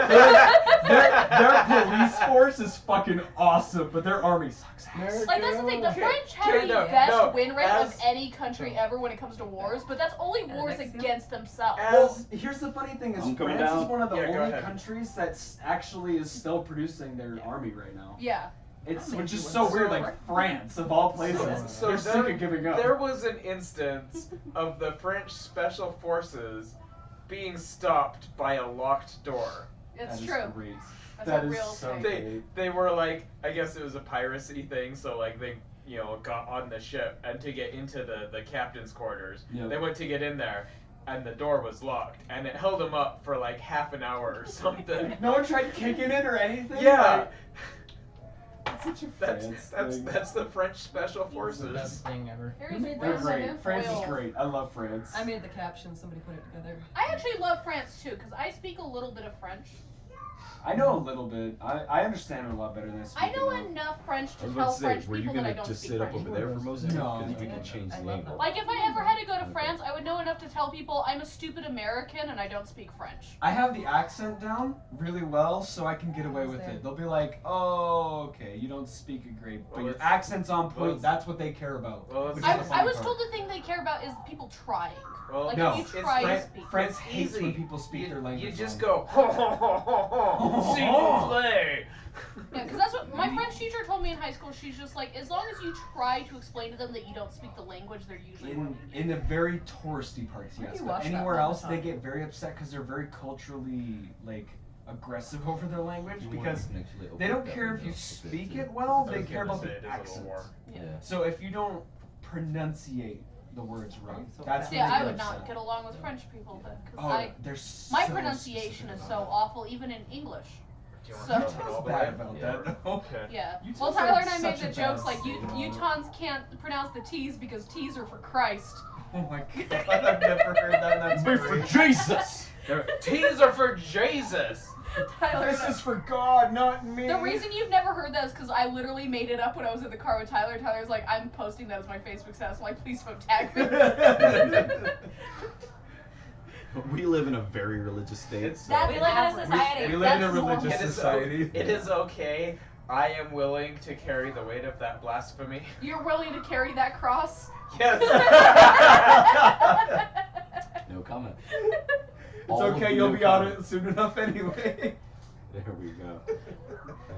Their police force is fucking awesome, but their army sucks ass. Like, that's the thing, the French have the best win rate of any country ever when it comes to wars, but that's only wars against themselves. Well, here's the funny thing is France is one of the only countries that actually is still producing their army right now. Yeah. Which is so weird, like France, of all places. They're sick of giving up. There was an instance of the French Special Forces being stopped by a locked door. It's true. Great. That's a real thing. They were like, I guess it was a piracy thing, so like they, got on the ship, and to get into the captain's quarters, they went to get in there, and the door was locked, and it held them up for like half an hour or something. No one tried kicking it or anything? Yeah. That's that's the French Special Forces. It's the best thing ever. They're great. France is great. I love France. I made the caption. Somebody put it together. I actually love France too, because I speak a little bit of French. I know a little bit. I understand it a lot better than I speak. I know enough French to tell French people that I don't speak French. Were you gonna just sit up over there for most of it? No. Because you can change the angle. Like, if I ever had to go to France, I would know enough to tell people I'm a stupid American and I don't speak French. I have the accent down really well, so I can get away with it. They'll be like, oh, okay, you don't speak it great, but your accent's on point, that's what they care about. I was told the thing they care about is people trying. Well, like, no, if you try to speak. France hates when people speak their language. You just go, ho ho ho ho ho, s'il vous plaît. Yeah, because that's what my French teacher told me in high school. She's just like, as long as you try to explain to them that you don't speak the language, they're usually in the very touristy parts, yes. But anywhere else, they get very upset because they're very culturally aggressive over their language because they don't care if you speak it well. They care about the accent. Yeah. So if you don't pronunciate the words right, that's yeah. I would not get along with French people then because my pronunciation is so awful, even in English. So bad about that. Okay. Yeah. Well, Tyler and I made the jokes like Utahns can't pronounce the T's because T's are for Christ. Oh my God! I've never heard that. That's for Jesus. T's are for Jesus. Tyler, this is for God, not me. The reason you've never heard that is because I literally made it up when I was in the car with Tyler. Tyler's like, I'm posting that as my Facebook status. I'm like, please don't tag me. We live in a very religious state. We live in a society. We live in a religious society. It is okay. I am willing to carry the weight of that blasphemy. You're willing to carry that cross? Yes. No comment. It's okay, you'll be on it soon enough anyway. There we go.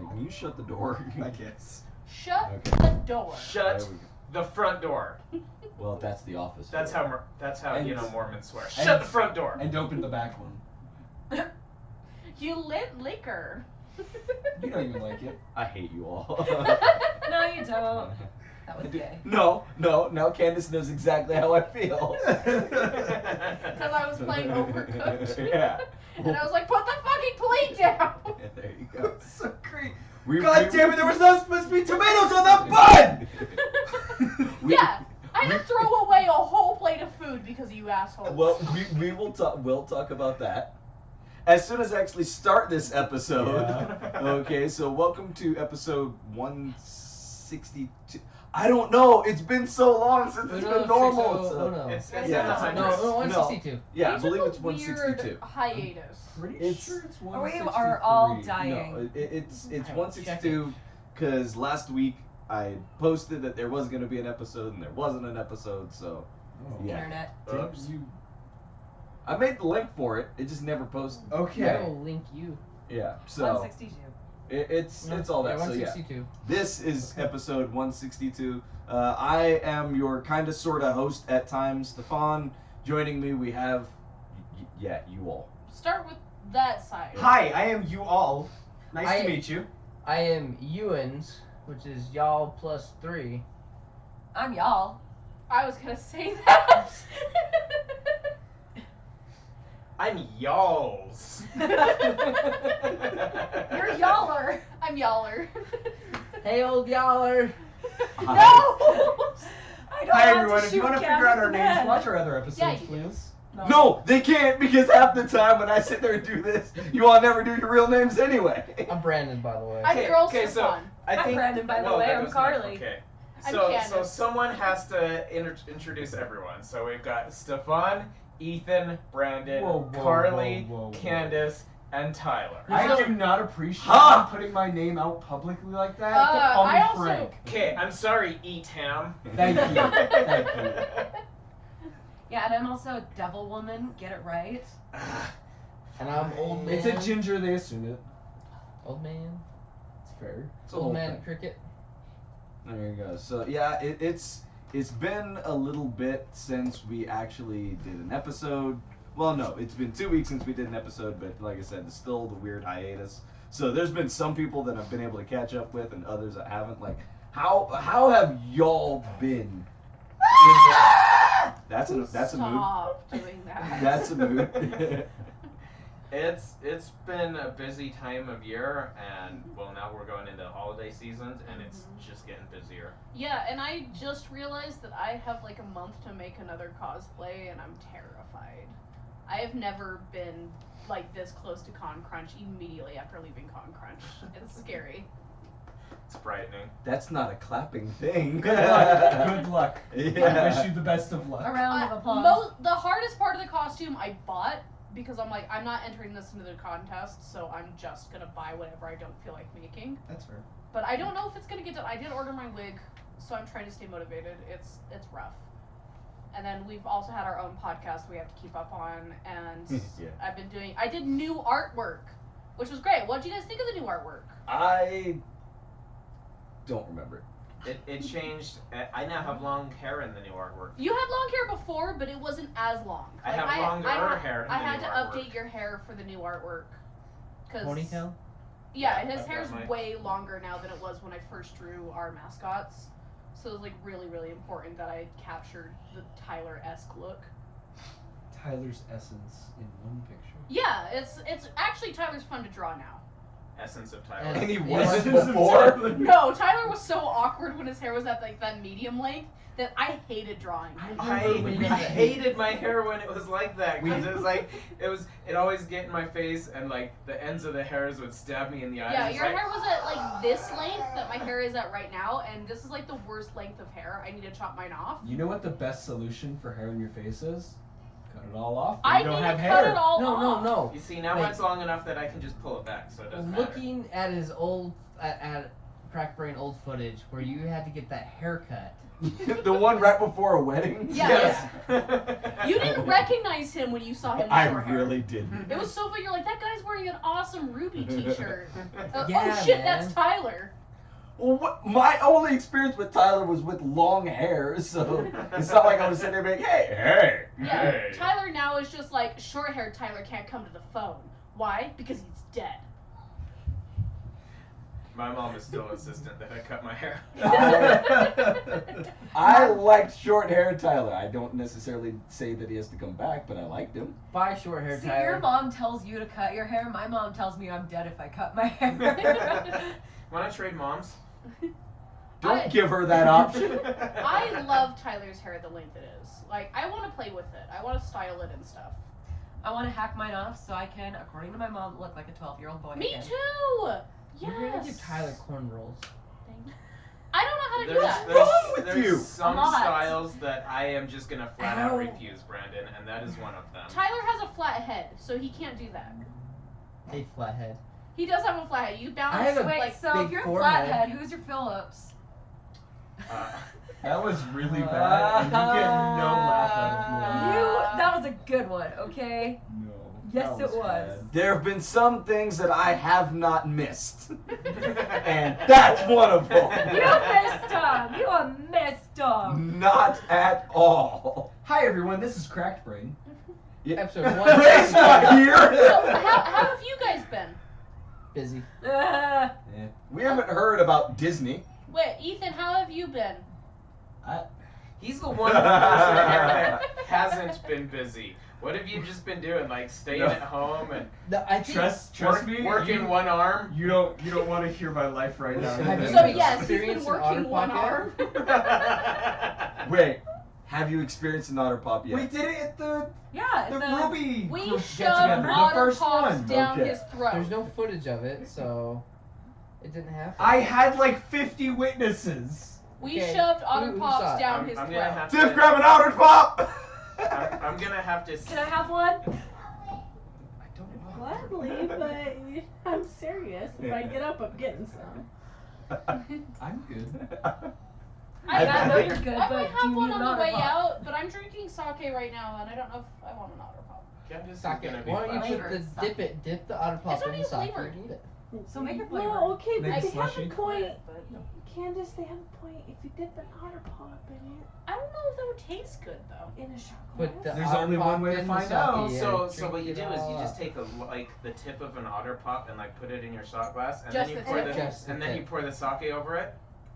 Can you shut the door? I guess. Shut the door. Shut the front door. Well, that's the office. That's door. how Mormons swear. Shut the front door. And open the back one. You lit liquor. You know you like it. I hate you all. No, you don't. That was gay. No. Now Candace knows exactly how I feel. Because I was playing Overcooked. Yeah. And I was like, put the fucking plate down. Yeah, there you go. That's so great. God damn it, there was not supposed to be tomatoes on that bun! Yeah. I had to throw away a whole plate of food because of you assholes. Well, we'll talk about that as soon as I actually start this episode. Yeah. Okay, so welcome to episode 162. I don't know. It's been so long since it's been normal. It's No, 162. Yeah, I believe it's Weird 162. hiatus. Pretty sure it's 163. We are all dying. No, it's 162 because last week I posted that there was going to be an episode and there wasn't an episode, so yeah. Internet. Oops. I made the link for it. It just never posted. Okay. I will link you. Yeah. So 162. it's all that. Yeah, So yeah. 162. This is episode 162. I am your kind of sort of host at times, Stefan. Joining me, we have you all. Start with that side. Hi, I am you all. Nice to meet you. I am Ewan's, which is y'all plus 3. I'm y'all. I was gonna say that. I'm y'all's. You're y'aller. I'm Yaller. Hey, old y'aller. No! I don't Hi want everyone, to if you want to shoot figure out our Candace in the names, head. watch our other episodes, Yeah, you do. please. No, they can't because half the time when I sit there and do this, you all never do your real names anyway. I'm Brandon, by the way. I'm girl okay, so Stefan. I think. I'm Brandon, by the well, way. that I'm was Carly. Okay. I'm So Candace. someone has to introduce everyone. So we've got Stefan, Ethan, Brandon, Whoa, Carly, whoa, whoa, whoa. Candace, and Tyler. I do not appreciate Ha! you putting my name out publicly like that. You have to call me I also- Frank. Okay, I'm sorry, Etam. Thank you. Thank you. Yeah, and I'm also Devil Woman. Get it right. And I'm Old Man. It's a ginger, they assume it. Old Man. It's fair. It's a Old whole Man thing. Cricket. There you go. So yeah, it's been a little bit since we actually did an episode. Well, no, it's been 2 weeks since we did an episode, but like I said, it's still the weird hiatus. So there's been some people that I've been able to catch up with, and others that haven't. Like, how have y'all been? That's a mood. Stop doing that. That's a mood. It's been a busy time of year, and well, now we're going into holiday seasons, and it's just getting busier. Yeah, and I just realized that I have like a month to make another cosplay, and I'm terrified. I have never been like this close to Con Crunch immediately after leaving Con Crunch. It's scary. It's frightening. That's not a clapping thing. Good luck. Good luck. Yeah. I wish you the best of luck. A round of applause. The hardest part of the costume I bought because I'm like, I'm not entering this into the contest, so I'm just gonna buy whatever I don't feel like making. That's fair. But I don't know if it's gonna get done. I did order my wig, so I'm trying to stay motivated. It's rough. And then we've also had our own podcast we have to keep up on, and Yeah. I did new artwork, which was great. What did you guys think of the new artwork? I don't remember. It changed. I now have long hair in the new artwork. You had long hair before, but it wasn't as long. I have longer hair in the I had new to artwork. update your hair for the new artwork. Ponytail? Yeah, Yeah, his I've hair's got my- way longer now than it was when I first drew our mascots. So it was like really, really important that I captured the Tyler-esque look. Tyler's essence in one picture. Yeah, it's actually Tyler's fun to draw now. Essence of And Tyler. And he Yeah. wasn't Essence of before. Tyler. No, Tyler was so awkward when his hair was at like that medium length that I hated drawing him. I hated my hair when it was like that because it was like it always get in my face and like the ends of the hairs would stab me in the eyes. Yeah, It's your like, hair was at like this length that my hair is at right now, and this is like the worst length of hair. I need to chop mine off. You know what the best solution for hair in your face is? Cut it all off. I You don't need have to hair. cut it all No, off. no. You see, now Wait. mine's long enough that I can just pull it back, so it doesn't matter. Looking at his old, at Crack Brain old footage where you had to get that haircut. The one right before a wedding. Yeah. Yes. You didn't recognize him when you saw him in I short hair. really didn't. It was so funny. You're like, that guy's wearing an awesome Ruby t-shirt. Yeah, oh shit, man. that's Tyler. Well, my only experience with Tyler was with long hair, so it's not like I was sitting there being, hey. Yeah, Hey. Tyler now is just like, short-haired Tyler can't come to the phone. Why? Because he's dead. My mom is still insistent that I cut my hair. I liked short hair Tyler. I don't necessarily say that he has to come back, but I liked him. Bye, short hair See, Tyler. your mom tells you to cut your hair. My mom tells me I'm dead if I cut my hair. Wanna trade moms? Don't give her that option. I love Tyler's hair the length it is. Like, I want to play with it. I want to style it and stuff. I want to hack mine off so I can, according to my mom, look like a 12-year-old boy Me again. too! You're gonna give Yes! Tyler cornroll. I don't know how to do There's, that. there's, wrong with there's you? some A lot. styles that I am just gonna flat out Ow. refuse, Brandon, and that is one of them. Tyler has a flat head, so he can't do that. Hey, flathead. He does have a flat head. You balance I have a Wait, like so big if you're a forehead. flathead, who's your Phillips? That was really bad, and you get no laugh out of That was a good one, okay? me. No. Yes, that it was. There have been some things that I have not missed, and that's one of them. You missed him! You missed him! Not at all. Hi everyone, this is Cracked Brain. Episode 1. Ray's not here. So, how have you guys been? Busy. We haven't heard about Disney. Wait, Ethan, how have you been? He's the one person here that hasn't been busy. What have you just been doing? Like staying at home and No, I think. Trust me. working you, one arm? You don't want to hear my life right now. Have you So yes, he's been experienced an working otter one pop arm. Wait, have you experienced an otter pop yet? We did it at the Yeah, Ruby We group shoved get-together, the otter first pops one. down Okay. his throat. There's no footage of it, so it didn't happen. I had like 50 witnesses. We Okay, shoved otter who pops saw it? down I'm his gonna throat. have Tiff, to. grab an otter pop. I'm gonna have to. Can I have one? I don't know. Gladly, but I'm serious. If I get up, I'm getting some. I'm good. I know you're good, I but might do have you one need on an the way Otter Pop? out, but I'm drinking sake right now, and I don't know if I want an Otter Pop. Candace is Sake. gonna be Why don't you fine. put the dip the Otter Pop It's in the already sake flavored. and eat it. So make it flavor. Well, okay, but Make they have slushy? a point. But Candace, they have a point. If you dip an Otter Pop in it, I don't know if that would taste good though. in a shot Put glass. the There's Otter only Pop one way to in the find sake out. and So drink what you it do is all you just up. take the tip of an Otter Pop and like put it in your shot glass, and Just then you the pour tip. Just the and then you tip. pour the sake over it.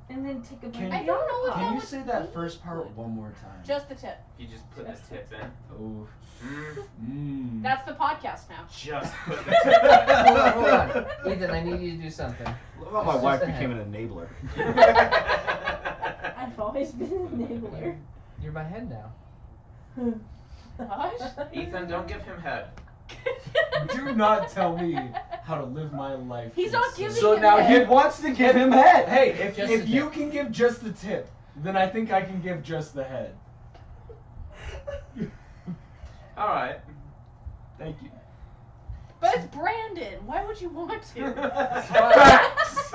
And then take a bite. Can- I don't know if Can that you would say that be first part good. one more time? Just the tip. You just put the tip in. Oh. Mm. That's the podcast now. Just put the tip in. Hold on. Ethan, I need you to do something. Love how my It's wife just a became an enabler. I've always been an enabler. You're my head now. Gosh. Ethan, don't give him head. Do not tell me how to live my life. He's not giving So him now head. he wants to give him head. Hey, if Just if the you tip. can give just the tip, then I think I can give just the head. All right. Thank you. But it's Brandon. Why would you want to? Facts.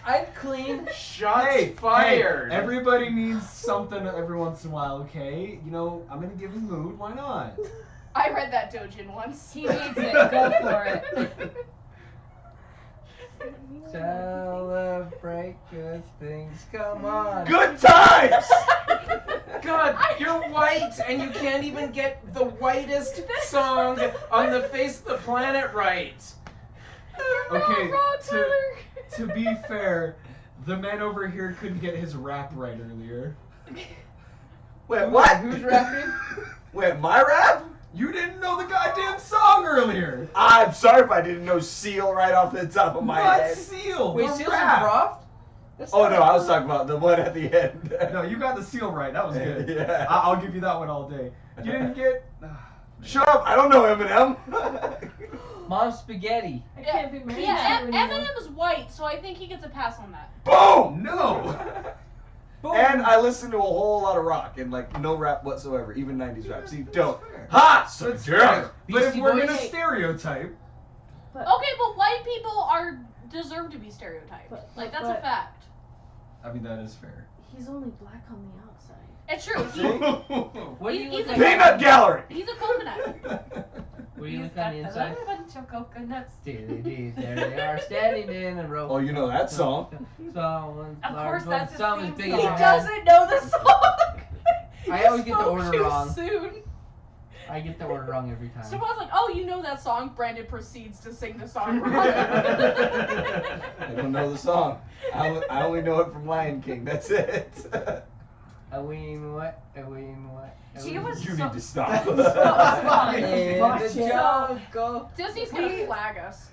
I'm clean. Shots fired. Hey, everybody needs something every once in a while, okay? You know, I'm in a given mood. Why not? I read that Dojin once. He needs it. Go for it. Celebrate good things. Come on. Good times. God, you're white and you can't even get the whitest song on the face of the planet right. Okay, wrong, to be fair, the man over here couldn't get his rap right earlier. Wait, what? Who's rapping? Wait, my rap? You didn't know the goddamn song earlier. I'm sorry if I didn't know Seal right off the top of my What head. seal? Wait, The Seals rap. and Croft? That's Oh not no, I was a- talking about the one at the end. No, you got the seal right. That was good. Yeah. I'll give you that one all day. You didn't get. Shut up! I don't know Eminem. Mom Spaghetti. I can't be married Yeah, to you anymore. Eminem is white, so I think he gets a pass on that. Boom! No. Boom. And I listen to a whole lot of rock and like no rap whatsoever, even 90s rap. See, don't. fair. Ha! So That's drunk. fair. But if Beastie we're Boys? gonna stereotype, Okay, but white people deserve to be stereotyped. Like that's a but- fact. I mean that is fair. He's only black on the outside. It's true. What do you He's look a- like? Peanut Gallery. He's a coconut. What do you He's look got on the a inside? little bunch of coconuts. There they are, standing in a row. Oh, you know that song. Someone's Of large course, one, that's his some theme as big song. as He your head. doesn't know the song. I always get the Spoke order too wrong. Soon. I get the order wrong every time. So I was like, "Oh, you know that song?" Brandon proceeds to sing the song wrong. I don't know the song. I only know it from Lion King. That's it. A ween what? A ween what? A She ween- was You so- need to stop. So- In Watch the it. jungle. Disney's gonna flag us.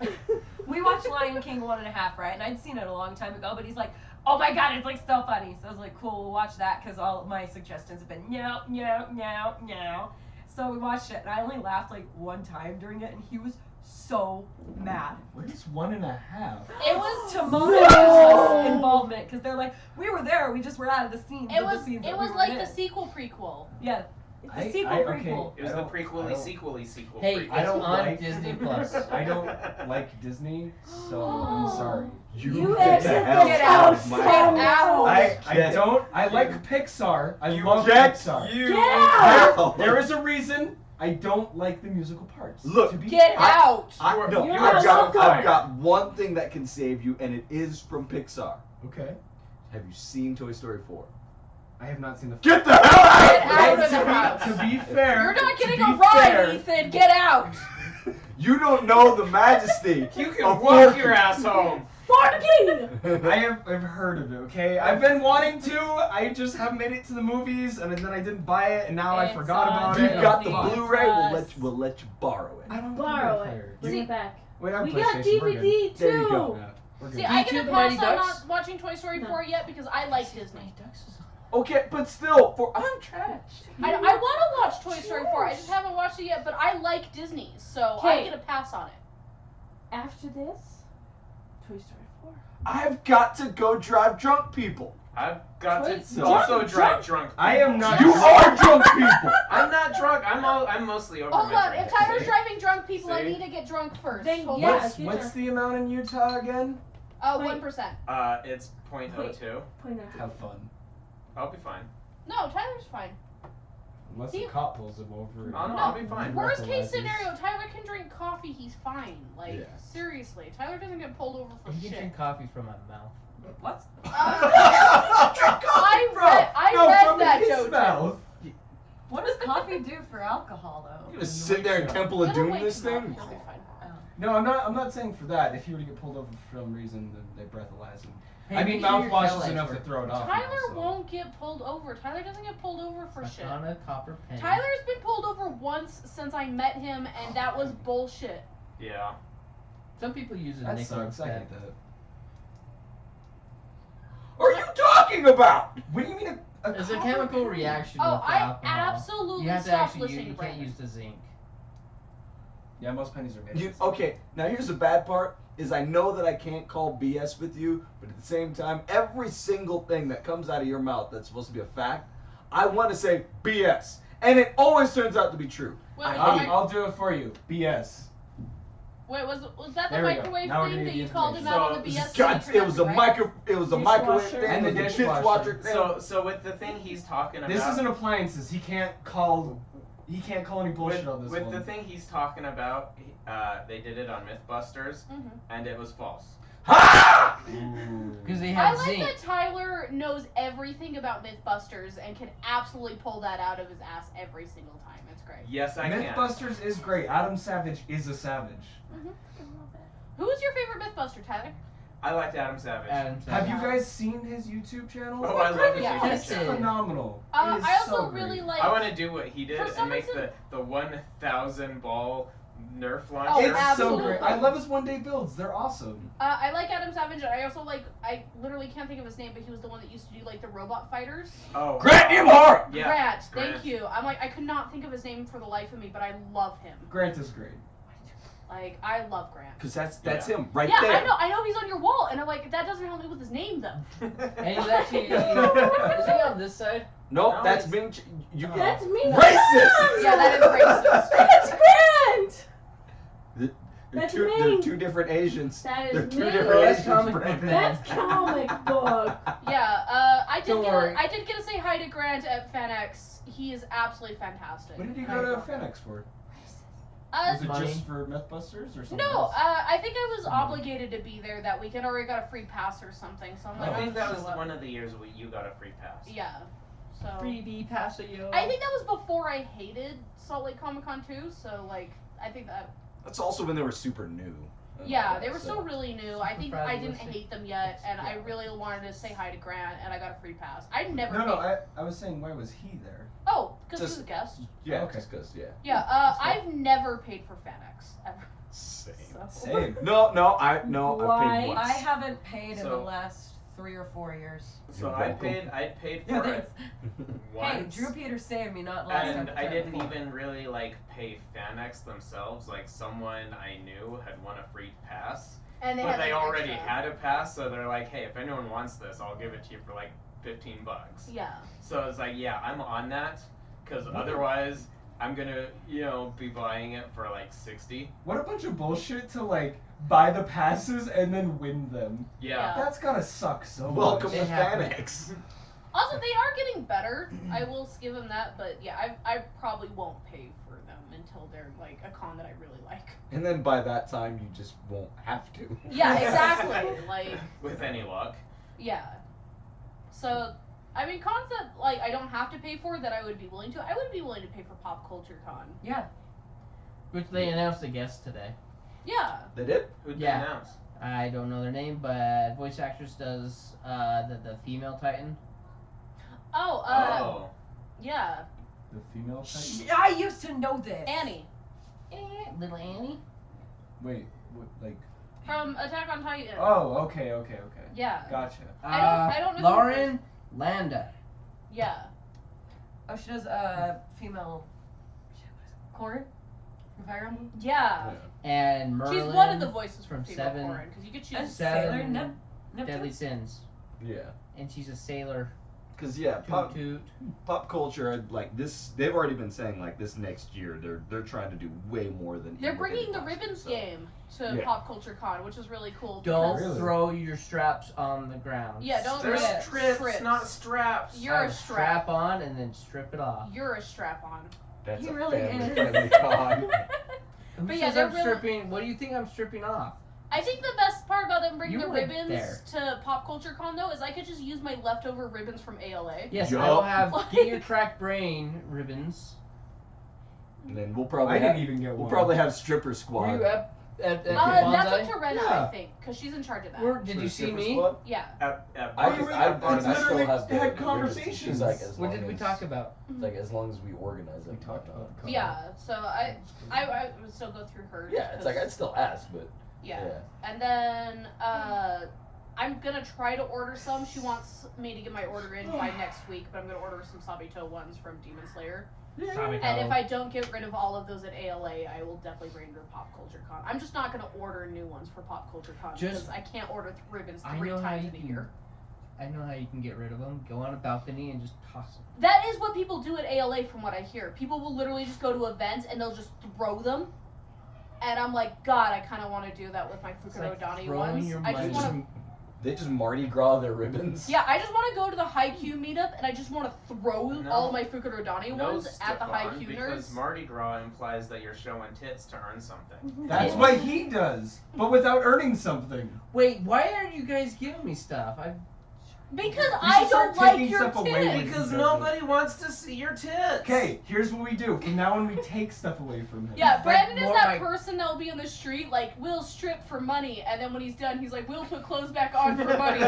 We watched Lion King 1.5, right? And I'd seen it a long time ago, but he's like, oh my god, it's like so funny. So I was like, cool, we'll watch that because all of my suggestions have been no, no, no, no. So we watched it, and I only laughed like one time during it, and he was so mad. Where's 1.5? It was Tumultuous involvement because they're like, we were there, we just were out of the scenes. It of was the scenes it that was we were like in. the sequel prequel. Yeah, it's the I- sequel I- prequel. It was I the don't- prequely, I don't- sequely. Hey, prequel. I don't on like- Disney Plus. I don't like Disney, so I'm sorry. You get the exit hell this out of house my now. house. I Get don't. I like Pixar. I love Get Pixar. You. Get out! There is a reason I don't like the musical parts. Look, to be Get out! No, You're I've got welcome. one thing that can save you, and it is from Pixar. Okay. Have you seen Toy Story 4? I have not seen the. Get the hell out! Get out of the to house. be fair, You're not to getting be a ride, fair, Ethan. Get out. You don't know the majesty. You can of walk Forky. your ass home. Forky! I've heard of it. Okay, I've been wanting to. I just haven't made it to the movies, and then I didn't buy it, and now I It's forgot on about You it. Disney got the Plus. Blu-ray. We'll let you borrow it. I don't Borrow think I it. played Bring it back. Wait, I have We got PlayStation. We're good. DVD too. There you go. Yeah, we're good. See, I D2 get a the pass Mighty on Ducks? not watching Toy Story 4 yet because I like Disney. Okay, but still, I'm trash. I want to watch Toy Story 4. I just haven't watched it yet, but I like Disney, so I Okay. get a pass on it. After this, Toy Story 4. I've got to go drive drunk people. I've got Wait, to also drive drunk. I am not. You are drunk people. I'm not drunk. I'm mostly over Hold my on, drink. if Tyler's driving drunk people, I See? need to get drunk first. Then Hold yeah. on. What's the amount in Utah again? Oh, Wait. 1%. It's 0.02. Have fun. I'll be fine. No, Tyler's fine. Unless See? the cop pulls him over. Oh, no, I'll be fine. Worst case breathalyzers. scenario, Tyler can drink coffee, he's fine. Like, Yeah. seriously. Tyler doesn't get pulled over for You can shit. drink coffee from my mouth. What? I read that joke. mouth. What does coffee do for alcohol, though? You just sit there in Temple of It'll Doom wake this him up, thing. he'll be fine. No, I'm not saying for that. If you were to get pulled over for some reason, then they breathalyze him. Hey, I mean, make sure your mouthwash tail is lights enough to work. throw it off. Tyler now, so. won't get pulled over. Tyler doesn't get pulled over for shit. On a copper penny. Tyler's been pulled over once since I met him, and that was bullshit. Yeah. Some people use a That nickel sucks. I instead. get that. Are you talking about? What do you mean a There's a copper chemical penny? reaction Oh, with the I alcohol. absolutely You have to stopped actually listening you to can't Brandon. use the zinc. Yeah, most pennies are made. You, of zinc. okay, now here's the bad part, is I know that I can't call BS with you, but at the same time, every single thing that comes out of your mouth that's supposed to be a fact, I want to say BS. And it always turns out to be true. Wait, I wait, hate wait. it. I'll do it for you. BS. Wait, was that the There we go. microwave Now we're thing gonna that get you the called him information. out on the So, BS? God, thing it was a right? it was a microwave Dishwasher. thing, And it the was a dishwasher. thing. So with the thing he's talking about. This isn't appliances. He can't call any bullshit with, on this with one. the thing he's talking about, they did it on MythBusters, Mhm. and it was false. Ha! Because they I have like zinc. that Tyler knows everything about MythBusters and can absolutely pull that out of his ass every single time. It's great. Yes, I can. Mythbusters is great. Adam Savage is a savage. Who's your favorite MythBuster, Tyler? I liked Adam Savage. Adam Have you Yeah. guys seen his YouTube channel? Oh, I love his Yeah. YouTube Yes, channel. it- Phenomenal. It is I also so really great. like. I want to do what he did For and some make reason- the 1,000 ball Nerf Oh, launcher. It's absolutely. so great. I love his one-day builds. They're awesome. I like Adam Savage, and I also like. I literally can't think of his name, but he was the one that used to do like the robot fighters. Oh, Grant Imhart! Yeah. Grant, Grant. thank you. I'm like, I could not think of his name for the life of me, but I love him. Grant is great. Like, I love Grant. Because that's Yeah. him, right Yeah, there. I know he's on your wall, and I'm like, that doesn't help me with his name though. And he's actually is he on this side? Nope, No, that's it's- being... You That's me. Racist! Yeah, that is racist. That's Grant. They're That's two, me. they're two different Asians. That They're is two me. different That's Asians. comic book Brandon. man. That's comic book. Yeah, I did Don't worry. I did get to say hi to Grant at FanX. He is absolutely fantastic. What did you And go I to love him. FedEx for? Uh, Was it Money? just for Mythbusters or something no, else? I think I was obligated to be there that weekend, or I got a free pass or something. So I'm like, I I'll think that just was show up. one of the years where you got a free pass. Yeah. So. Freebie Pasayo. I think that was before I hated Salt Lake Comic Con too. So like, I think that. That's also when they were super new. Yeah, they were still really new. I think I didn't Superfragmentation. hate them yet, and I really wanted to say hi to Grant, and I got a free pass. I never. No, paid- I was saying, why was he there? Oh, because he was Just- a guest. Yeah, Okay. just because, yeah. Yeah. That's fine. I've never paid for FanX ever. Same. So. Same. No, I paid Why? once. I haven't paid in the So- last 3 or 4 years. So You're I welcome. paid Yeah, for it Hey, once. Drew Peters saved me, not last time. And but I time didn't before. even really like pay FanX themselves. Like someone I knew had won a free pass, And they but had they like, already extra. had a pass, so they're like, hey, if anyone wants this, I'll give it to you for like $15. Yeah. So it's like, yeah, I'm on that, because otherwise I'm gonna, be buying it for like 60. What a bunch of bullshit to like buy the passes and then win them. Yeah. That's gotta suck so Welcome much. to It happened. FanX. Also, they are getting better. I will give them that, but yeah, I probably won't pay for them until they're like a con that I really like. And then by that time, you just won't have to. Yeah, exactly. Like, With any luck. yeah. So, I mean, cons that like I don't have to pay for that I would be willing to. I would be willing to pay for Pop Culture Con. Yeah. Which they announced a guest today. Yeah. They did? Who'd Yeah. they announce? I don't know their name, but voice actress does the female Titan. Oh. Oh. Yeah. The female Titan? I used to know this. Annie Little Annie. Wait, what, like? from Attack on Titan. Oh, okay. Yeah. Gotcha. I don't know who Lauren Landa. Yeah. Oh, she does female. Shit, what is it? Corn? From Fire Emblem? Yeah. And Merlin. She's one of the voices from from female Seven. Corrin because you could choose. And Seven Sailor Neptune? Deadly Sins. Yeah. And she's a sailor. Because yeah, Toot toot. pop culture, like this, they've already been saying like this next year they're trying to do way more than. They're even what they bringing did the last year, ribbons so. game to Yeah. Pop Culture Con, which is really cool. Don't because- throw your straps on the ground. Yeah, don't They're rip strips, not straps. You're a strap. Strap on and then strip it off. You're a strap on. That's He a really is. family-friendly con. Who But yeah, says they're I'm really- stripping? What do you think I'm stripping off? I think the best part about them bringing You the went ribbons there. to Pop Culture Con though is I could just use my leftover ribbons from ALA. Yes, Yup. I will have Like- get your crack brain ribbons. And then we'll probably I have, didn't even get one. we'll probably have stripper Were squad. you at That's Bonsai? up to Rena, Yeah. I think, because she's in charge of that. Did For you see stripper me? squad? Yeah. I we just, were- I, it's I still literally have the had ribbons. conversations. She's like, as What long did we as- talk about? It's like as long as we organize it. We talked about it. Yeah. So I would still go through hers. Yeah, it's like I'd still ask, but Yeah. yeah. And then I'm gonna try to order some. She wants me to get my order in by next week, but I'm gonna order some Sabito ones from Demon Slayer. Sabito. And if I don't get rid of all of those at ALA, I will definitely bring them to Pop Culture Con. I'm just not gonna order new ones for Pop Culture Con Just- because I can't order ribbons I 3 know how times you in a can- year. I know how you can get rid of them. Go on a balcony and just toss them. That is what people do at ALA, from what I hear. People will literally just go to events and they'll just throw them. And I'm like, God, I kind of want to do that with my It's like Fukuro Dani throwing ones. your I just money. want to. They just Mardi Gras their ribbons. Yeah, I just want to go to the Haikyuu meetup and I just want to throw No. all of my Fukuro Dani No, ones at the Stefan, Haikyuu because nerds. Mardi Gras implies that you're showing tits to earn something. That's what he does, but without earning something. Wait, why aren't you guys giving me stuff? Because You I should start don't like taking your stuff away tits. with you. Because nobody wants to see your tits. Okay, here's what we do. From now on, we take stuff away from him. Yeah, Brandon is more that like- person that will be on the street, like, we'll strip for money, and then when he's done, he's like, we'll put clothes back on for money.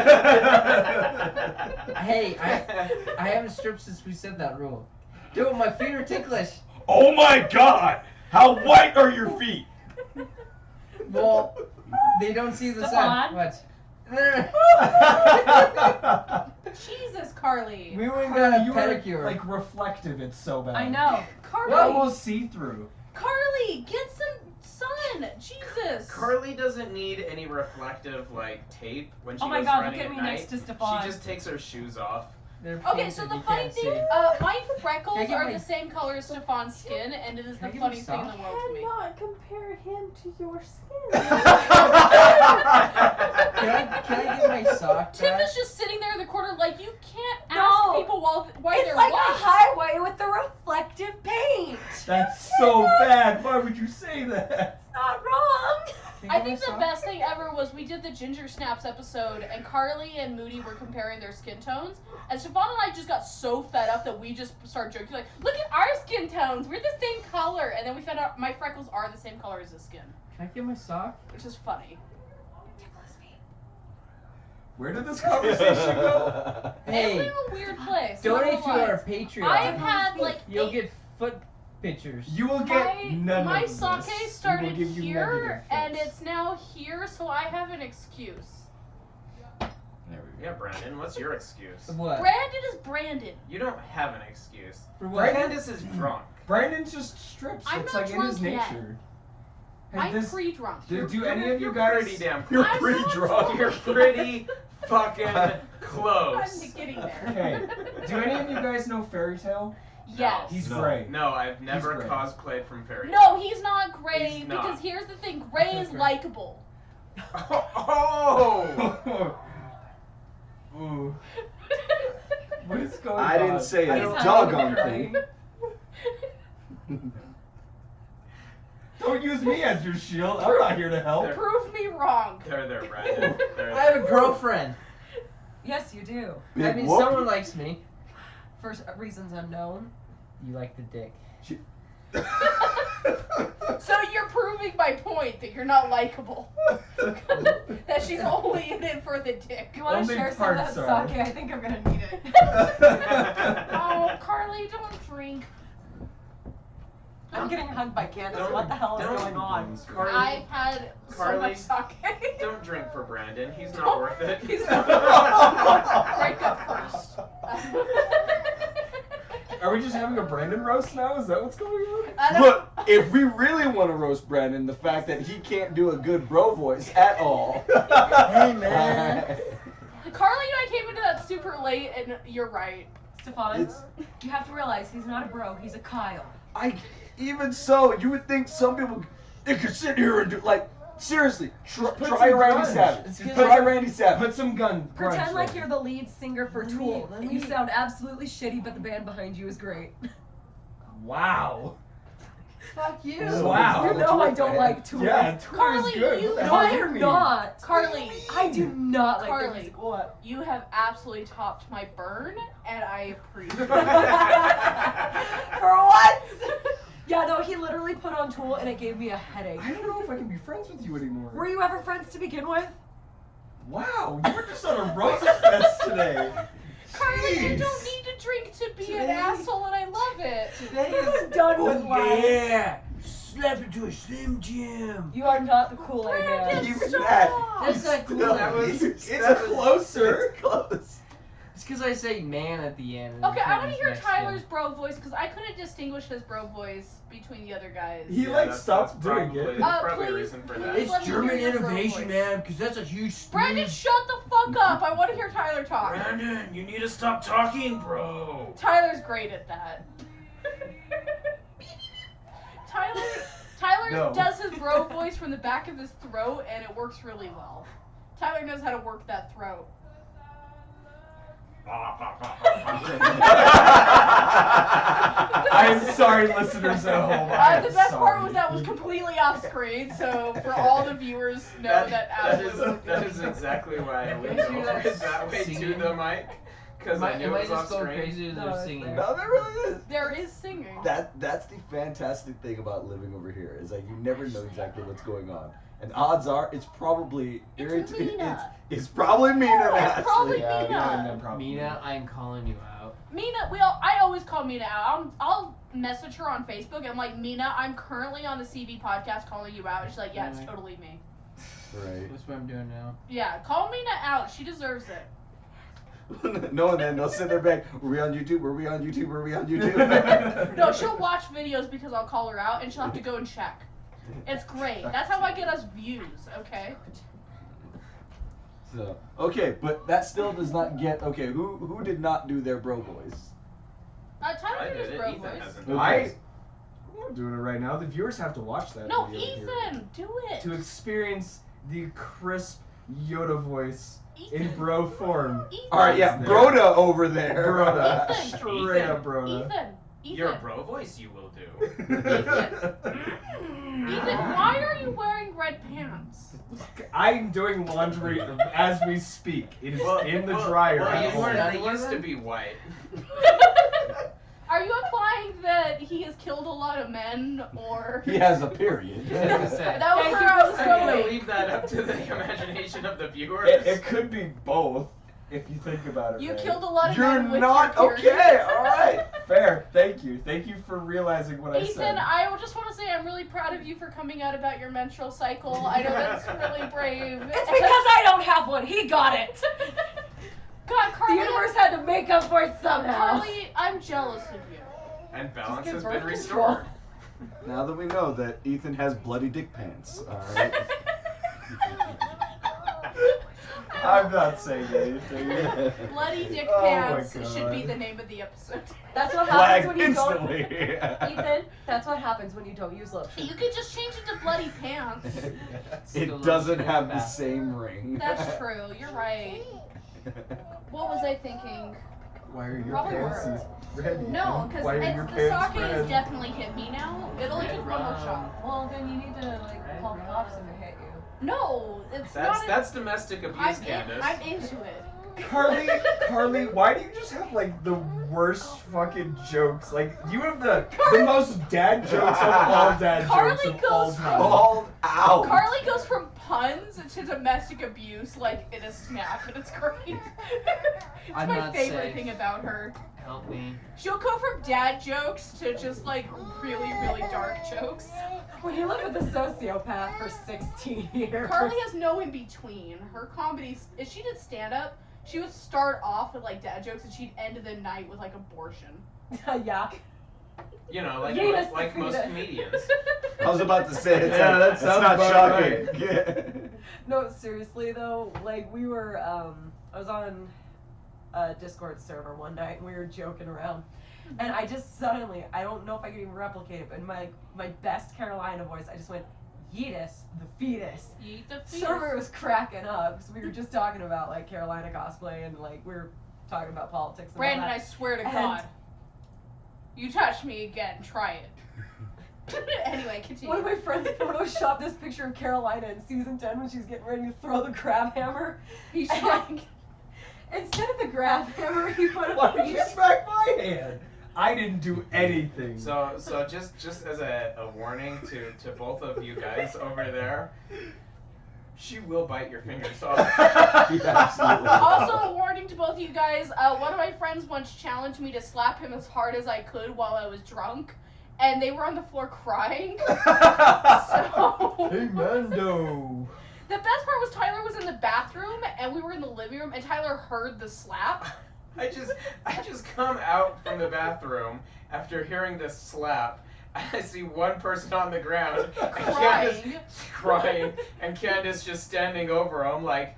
Hey, I haven't stripped since we said that rule. Dude, my feet are ticklish. Oh my God! How white are your feet? Well, they don't see the sun. Stefan? What? Jesus, Carly. We went and got a You are, pedicure. like reflective. It's so bad. I know. Carly. Almost see through. Carly, get some sun. Jesus. Carly doesn't need any reflective like tape when she Oh my goes God, running look at at me night. next to Stefan. She just takes her shoes off. They're Okay, painted, so the you funny can't thing, see. my freckles Can I get are my- the same color as Stefan's skin, and it is Can I the get my funniest thing in the sock? world to me. Cannot compare him to your skin. Can I get my sock Tim back? is just sitting there in the corner like, you can't ask No. people why It's they're like white. a highway with the reflective paint. That's so bad. Why would you say that? Not wrong. Can I get think my the sock? best thing ever was we did the Ginger Snaps episode, and Carly and Moody were comparing their skin tones, and Stefan and I just got so fed up that we just started joking, like, look at our skin tones, we're the same color, and then we found out my freckles are the same color as his skin, Can I get my sock? which is funny. Where did this conversation go? It's Hey, in a weird place. donate not to gonna lie. our Patreon. I've had like You'll get foot pictures. You will get none my of this. sake We will started give you here, negative and fits. it's now here, so I have an excuse. There we Yeah, Brandon, what's your excuse? What? Brandon is Brandon. You don't have an excuse. For what? Candace is drunk. Brandon just strips. I'm it's not like in his drunk yet. nature. Hey, I'm this- pre-drunk. do any of you You're guys? pretty damn You're I'm pretty not drunk. You're pretty fucking close. I'm getting there. Okay. Do any of you guys know Fairy Tale? Yes. He's No. gray. No, I've never gray. cosplayed from Fairy Tail. No, he's not gray, He's not. because here's the thing, gray is likable. Oh! Ooh. What is going on? I didn't say I a don't- doggone crying. thing. Don't use me as your shield. I'm not here to help. Prove me wrong. There, Brandon. There. I have a girlfriend. Yes, you do. I Big mean, whoop. someone likes me. For reasons unknown. You like the dick. So you're proving my point that you're not likable. That she's only in it for the dick. You want Only to share some of that parts are. sake? I think I'm gonna need it. Oh, Carly, don't drink. I'm getting hugged by Candace. Don't- What the hell is don't- going on? Carly, I've had so Carly, much sake. don't drink for Brandon. He's not Don't- worth it. He's not. Break up first. Are we just having a Brandon roast now? Is that what's going on? I don't- Look, if we really want to roast Brandon, the fact that he can't do a good bro voice at all. Hey, man. Carly and I came into that super late, and you're right. Stefan, you have to realize he's not a bro, he's a Kyle. Even so, you would think some people they could sit here and do seriously. Try Randy Savage. Try Randy Savage. Put some gun. Pretend like you're the lead singer for Tool. Then you sound absolutely shitty, but the band behind you is great. Wow. Fuck you. Wow. You know I don't like Tool. Yeah, Tool Carly, is good. you What the No, hell I do you am mean? not. Carly, I do not like their Carly, music. What? you have absolutely topped my burn, and I appreciate it. For what? Yeah, no, he literally put on Tool and it gave me a headache. I don't know if I can be friends with you anymore. Were you ever friends to begin with? Wow, you were just on a roast fest today. Carly, you Jeez. don't need to drink to be an asshole, and I love it. Today I'm done with life. Yeah, slap into a Slim Jim. You are not the Kool-Aid man. Brandon, Even stop. that. That's not cool. That was. It's It's closer. It's close. It's because I say man at the end. Okay, I want to hear next Tyler's bro voice, because I couldn't distinguish his bro voice between the other guys. He stopped doing it. That's probably a please, reason for that. please. Let me hear your bro voice. because that's a huge. Brandon, shut the fuck up. I want to hear Tyler talk. Brandon, you need to stop talking, bro. Tyler's great at that. Tyler No. does his bro voice from the back of his throat, and it works really well. Tyler knows how to work that throat. I'm sorry, listeners at home. The best part was that was completely off screen, so for all the viewers know that that is exactly why I leaned over it that way to the mic, because I knew Am it I was off just going screen. crazy or No, they're it's singing? No, there really is. There is singing. That's the fantastic thing about living over here is like you never know exactly what's going on, and odds are it's probably It's Mina. It's probably Mina. It's Ashley. probably Yeah, Mina. Mina, I'm calling you out. Mina, I always call Mina out. I'll message her on Facebook. And I'm like, Mina, I'm currently on the CB podcast calling you out. And she's like, yeah, it's totally me. Right. That's what I'm doing now. Yeah, call Mina out. She deserves it. No, and then they'll sit there back. Were we on YouTube? Were we on YouTube? Were we on YouTube? No, she'll watch videos because I'll call her out, and she'll have to go and check. It's great. That's how I get us views, okay? So okay, but that still does not get okay. Who did not do their bro voice? I Tyler did did his it. bro Ethan voice. hasn't. I'm doing it right now. The viewers have to watch that. No, video here Ethan, do it. to experience the crisp Yoda voice in Ethan. bro form. Ethan. All right, yeah, Broda over there. Broda. Ethan. Straight up Broda. Ethan. Your bro voice you will do. Ethan, why are you wearing red pants? I'm doing laundry as we speak. It is in the Well, dryer. Well, at home. they used to be white. Are you implying that he has killed a lot of men, or... He has a period. That was Thank where you I for was I'm gonna going. leave that up to the imagination of the viewers. It could be both, if you think about it. You right. killed a lot of You're men with not your period. okay. All right. Fair. Thank you. Thank you for realizing what I Ethan, said. I just want to say I'm really proud of you for coming out about your menstrual cycle. I know that's really brave. It's because I don't have one. He got it. God, The Carly, universe had to make up for it somehow. Carly, I'm jealous of you. And balance Just has get been birth restored. Now that we know that Ethan has bloody dick pants. All right. I'm not saying anything. Bloody Dick Oh my Pants should be God. the name of the episode. That's what Flag happens when you don't. instantly. Ethan, that's what happens when you don't use lotion. You could just change it to Bloody Pants. It doesn't have the same ring. That's true. You're right. What was I thinking? Why are your Probably pantsies red? No, because Why are your the pants socket red? has definitely hit me now. It only took one more shot. Well, then you need to like call the cops and they hit you. No, it's not. That's domestic abuse, Candace. I'm into it. Carly, why do you just have like the worst fucking jokes? Like you have the most dad jokes of all dad Carly jokes of goes all from- time. Called out. Carly goes from puns to domestic abuse like in a snap, and it's great. It's I'm my not favorite safe. thing about her. Help me. She'll go from dad jokes to just like really, really dark jokes. When you live with a sociopath for 16 years. Carly has no in between. Her comedy, if she did stand up, she would start off with like dad jokes and she'd end the night with like abortion. Yeah. You know, like Yes, like most Frida. comedians. I was about to say it's Yeah, that it's sounds not about shocking. No, seriously though, like we were I was on a Discord server one night and we were joking around. And I just suddenly, I don't know if I can even replicate it, but in my best Carolina voice, I just went, Yeetus, the fetus. Yeet the fetus. Server was cracking up, so we were just talking about, like, Carolina cosplay, and, like, we were talking about politics and Brandon, all I that. swear to God, you touch me again, try it. Anyway, continue. One of my friends photoshopped this picture of Carolina in season 10 when she's getting ready to throw the crab hammer. He's like, instead of the grab hammer, he put a Why did you smack my hand? I didn't do anything. So just as a warning to both of you guys over there, she will bite your fingers off. Yeah, absolutely. also a warning to both of you guys, one of my friends once challenged me to slap him as hard as I could while I was drunk, and they were on the floor crying. So... Hey, Mando. The best part was Tyler was in the bathroom, and we were in the living room, and Tyler heard the slap. I just come out from the bathroom after hearing this slap, and I see one person on the ground, crying, and Candace just standing over him like,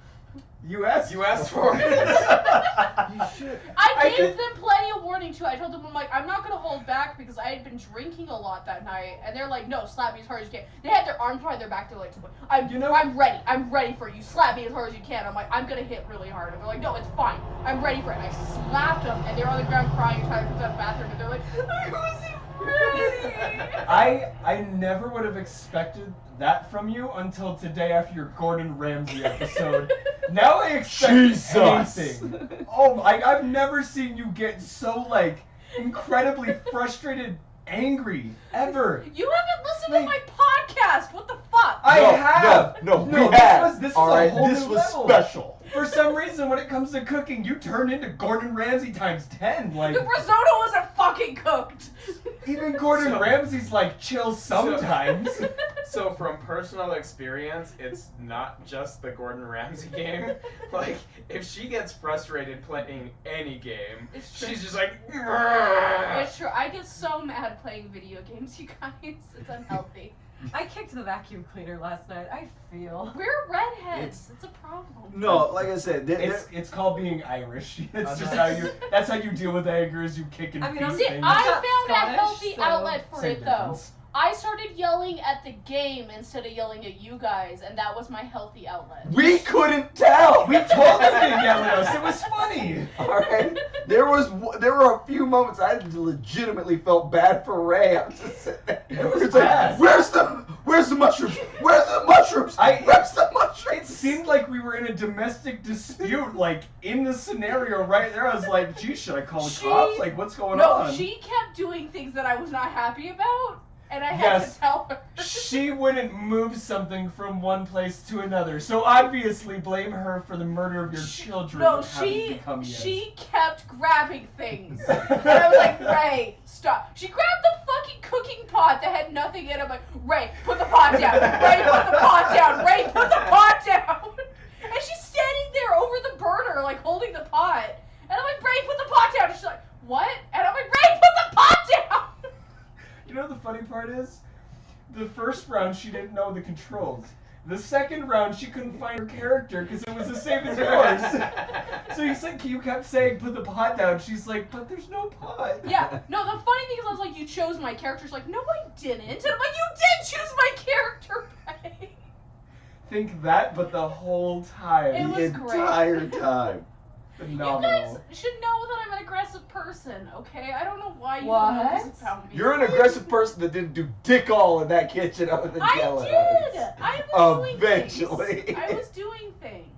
You asked for it. You should. I gave them plenty of warning too. I told them, I'm like, I'm not gonna hold back because I had been drinking a lot that night, and they're like, no, slap me as hard as you can. They had their arms behind their back. They're like, I'm ready for you. Slap me as hard as you can. I'm like, I'm gonna hit really hard. And they're like, no, it's fine. I'm ready for it. And I slapped them, and they were on the ground crying. And Tyler comes out of the bathroom, and they're like, I wasn't ready. I never would have expected that from you until today after your Gordon Ramsay episode. Now I expect anything. Oh, I've never seen you get so, like, incredibly frustrated, angry, ever. You haven't listened to my podcast. What the fuck? I have. No, No, we have. This was All a right, whole this new was level. special. For some reason, when it comes to cooking, you turn into Gordon Ramsay times 10. Like, The risotto wasn't fucking cooked. even Gordon Ramsay's like chill sometimes. So from personal experience, it's not just the Gordon Ramsay game. Like, if she gets frustrated playing any game, It's true. she's just like, It's true. I get so mad playing video games, you guys. It's unhealthy. I kicked the vacuum cleaner last night. I feel. We're redheads. It's a problem. No, like I said, It's called being Irish. It's just that's how you deal with anger is you kick and I mean, beat I'm- See, things. I not found a Scottish, healthy so- outlet for Same it, though. difference. I started yelling at the game instead of yelling at you guys, and that was my healthy outlet. we couldn't tell. We told them to yell at us. It was funny. All right. There were a few moments I legitimately felt bad for Ray. I'm just sitting there. It's bad. like, where's the mushrooms? Where's the mushrooms? Where's the mushrooms? It seemed like we were in a domestic dispute, like in the scenario right there. I was like, "Gee, should I call the cops? Like, what's going on?" No, she kept doing things that I was not happy about, and I had Yes. to tell her. She wouldn't move something from one place to another, so obviously blame her for the murder of your children. No, that haven't she become yet. kept grabbing things, and I was like, Ray, stop. She grabbed the fucking cooking pot that had nothing in it. I'm like, Ray, put the pot down. Ray, put the pot down. Ray, put the pot down. And she's standing there over the burner, like holding the pot, and I'm like, Ray, put the pot down. And she's like, what? And I'm like, Ray, put the pot down. You know the funny part is? The first round she didn't know the controls. The second round she couldn't find her character because it was the same as yours. So you kept saying put the pot down. She's like, but there's no pot. Yeah, no, the funny thing is I was like, you chose my character. She's like, no, I didn't. And I'm like, you did choose my character, Ray. Think that, but the whole time. It was great. entire time. Phenomenal. You guys should know that I'm an aggressive person, okay? I don't know why you What? don't know this about me. You're an aggressive person that didn't do dick all in that kitchen other than I yelling did! at us. I was doing Eventually. things. I was doing things.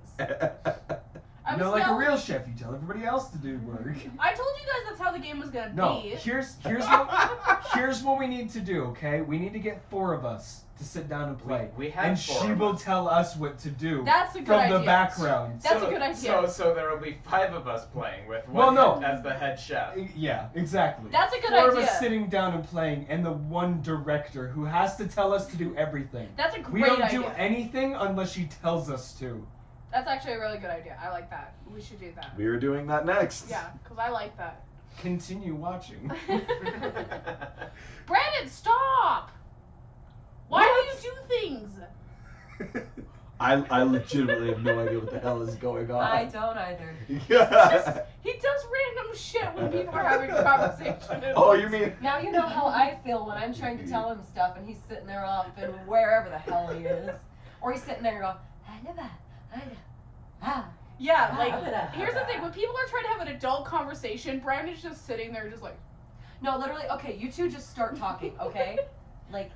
I You was know, like a yelling- real chef, you tell everybody else to do work. I told you guys that's how the game was gonna No, be. here's what we need to do, okay? We need to get 4 of us to sit down and play. We have and 4 she of will us. tell us what to do That's a good from idea. the background. That's a good idea. So there will be 5 of us playing with Well, one no. as the head chef. Yeah, exactly. That's a good 4 of idea. us sitting down and playing, and the one director who has to tell us to do everything. That's a great We don't idea. do anything unless she tells us to. That's actually a really good idea. I like that. We should do that. We are doing that next. Yeah, because I like that. Continue watching. Brandon, stop! Why do you do things? I legitimately have no idea what the hell is going on. I don't either. Yeah. He does random shit when people are having a conversation. Oh, you mean? Now you know how I feel when I'm trying to tell him stuff and he's sitting there off in wherever the hell he is. Or he's sitting there going, Yeah, like, here's the thing. When people are trying to have an adult conversation, Brandon's just sitting there just like... No, literally, okay, you two just start talking, okay? Like,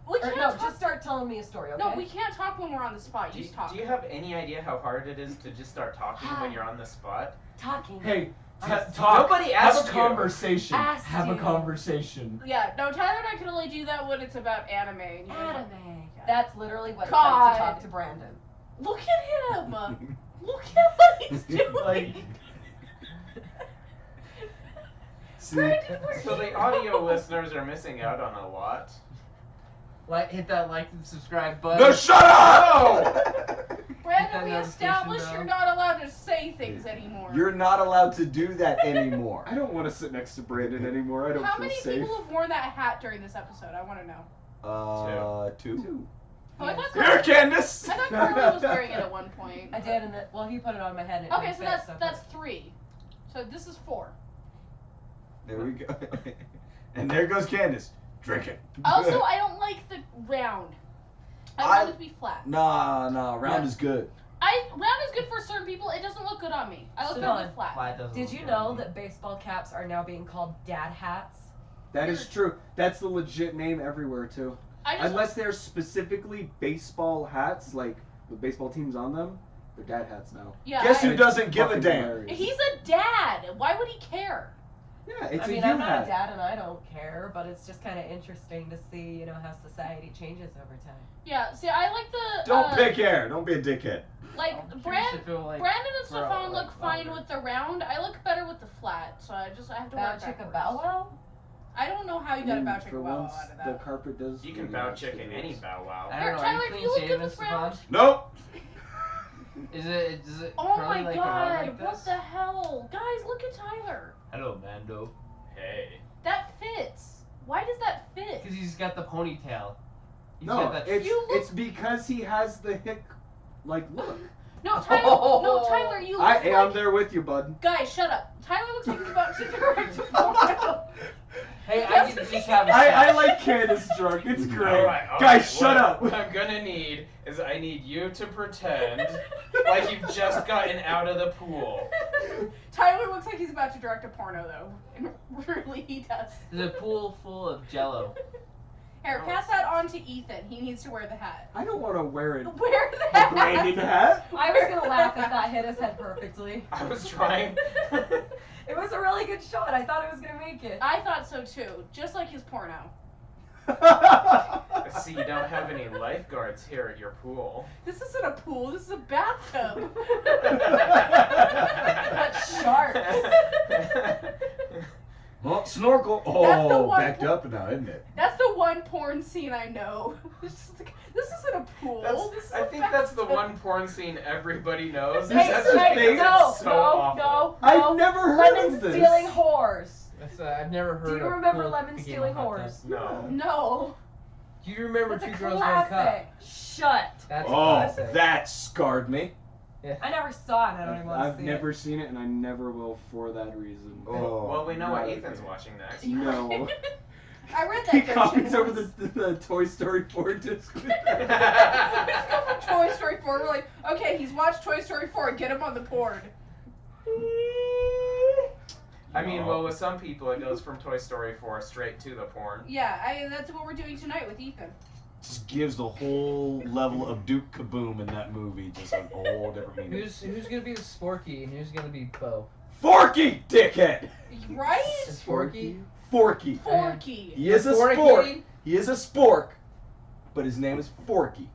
we can't talk. just start telling me a story, okay? No, we can't talk when we're on the spot. You just talk. Do you have any idea how hard it is to just start talking when you're on the spot? Talking. Hey, talk. Nobody asked Have a conversation. Asked Have a you. conversation. Yeah, no, Tyler and I can only do that when it's about anime. And Anime. Yeah. That's literally what it's God. like to talk to Brandon. Look at him! Look at what he's doing! Like, Brandon, we're So the audio listeners are missing out on a lot. Hit that like and subscribe button. No, shut up! Brandon, we notification established bell. you're not allowed to say things anymore. You're not allowed to do that anymore. I don't want to sit next to Brandon anymore. I don't How feel many safe. people have worn that hat during this episode? I want to know. Two. Oh, I thought Here, Carly, Candace! I thought Carly was wearing it at one point. I did, and well, he put it on my head. And it Okay, didn't so fit, that's 3. So this is 4. There we go. And there goes Candace. Drink it. Also, I don't like the round. I want it to be flat. Nah, round is good. Round is good for certain people. It doesn't look good on me. I look good with flat. Flat doesn't Did look you good know on me. that baseball caps are now being called dad hats? That is true. That's the legit name everywhere too. Unless they're specifically baseball hats, like with baseball teams on them, they're dad hats now. Yeah, Guess who It's doesn't give a fucking damn? hilarious. He's a dad. Why would he care? Yeah, it's I mean, a I'm you not hat. a dad and I don't care, but it's just kind of interesting to see, how society changes over time. Yeah, see, I like the... Don't pick hair. Don't be a dickhead. Like, I'm curious if it will, like, Brandon and grow, Stefan like, look fine longer. with the round. I look better with the flat, so I have to wear Bow it chicka backwards. bow wow? I don't know how you got a bow chicka For bow once, wow out of the that. carpet does. You can really bow actually chicken any works. bow wow. I Here, don't know. Tyler, Are you do clean you look good shaven, with Stefan? round? Nope. Is it Oh curly my like god, around like what this? the hell? Guys, look at Tyler. Hello, Mando. Hey. That fits. Why does that fit? Because he's got the ponytail. He's No, got that. it's because he has the hick, look. No, Tyler, no, Tyler, you look I'm like... there with you, bud. Guys, shut up. Tyler looks like he's about to direct a porno. Hey, I can just have a I stash. like Candace drunk. It's great. Alright, Guys, shut up. What I'm gonna need is I need you to pretend like you've just gotten out of the pool. Tyler looks like he's about to direct a porno, though. And really, he does. There's a pool full of jello. Here, pass that on to Ethan. He needs to wear the hat. I don't want to wear it. Wear the A hat. Brandon hat? I was gonna laugh if that hit his head perfectly. I was trying. It was a really good shot. I thought it was gonna make it. I thought so too, just like his porno. See, you don't have any lifeguards here at your pool. This isn't a pool, this is a bathtub. That's sharp. Well, snorkel. That's the Oh, one backed up now, isn't it? That's the one porn scene I know. This isn't a pool. This is I a think that's the bathtub. one porn scene everybody knows. Hey, That's just hey, because no, it's so no, awful. no, I've never heard Lemon of this. stealing whores. That's, I've never heard Do of you remember pool lemon became stealing a hot whores? tub. No. No. Do you remember That's Two a Girls One Cup? classic. Shut. That's a Oh, classic. that scarred me. I never saw it. I don't even want to I've see never seen it, and I never will for that reason. Oh. Well, we know what right. Ethan's watching next. No. I read that. He fiction copies over once. the Toy Story 4 disc. We just go from Toy Story 4. We're like, okay, he's watched Toy Story 4. Get him on the board. I mean, well, with some people, it goes from Toy Story 4 straight to the porn. Yeah, that's what we're doing tonight with Ethan. Just gives the whole level of Duke Kaboom in that movie just a whole different meaning. Who's gonna be the Sporky and who's gonna be Bo? Forky, dickhead! Right? Is Forky? Forky. Forky. He is a Forky? spork. He is a spork, but his name is Forky.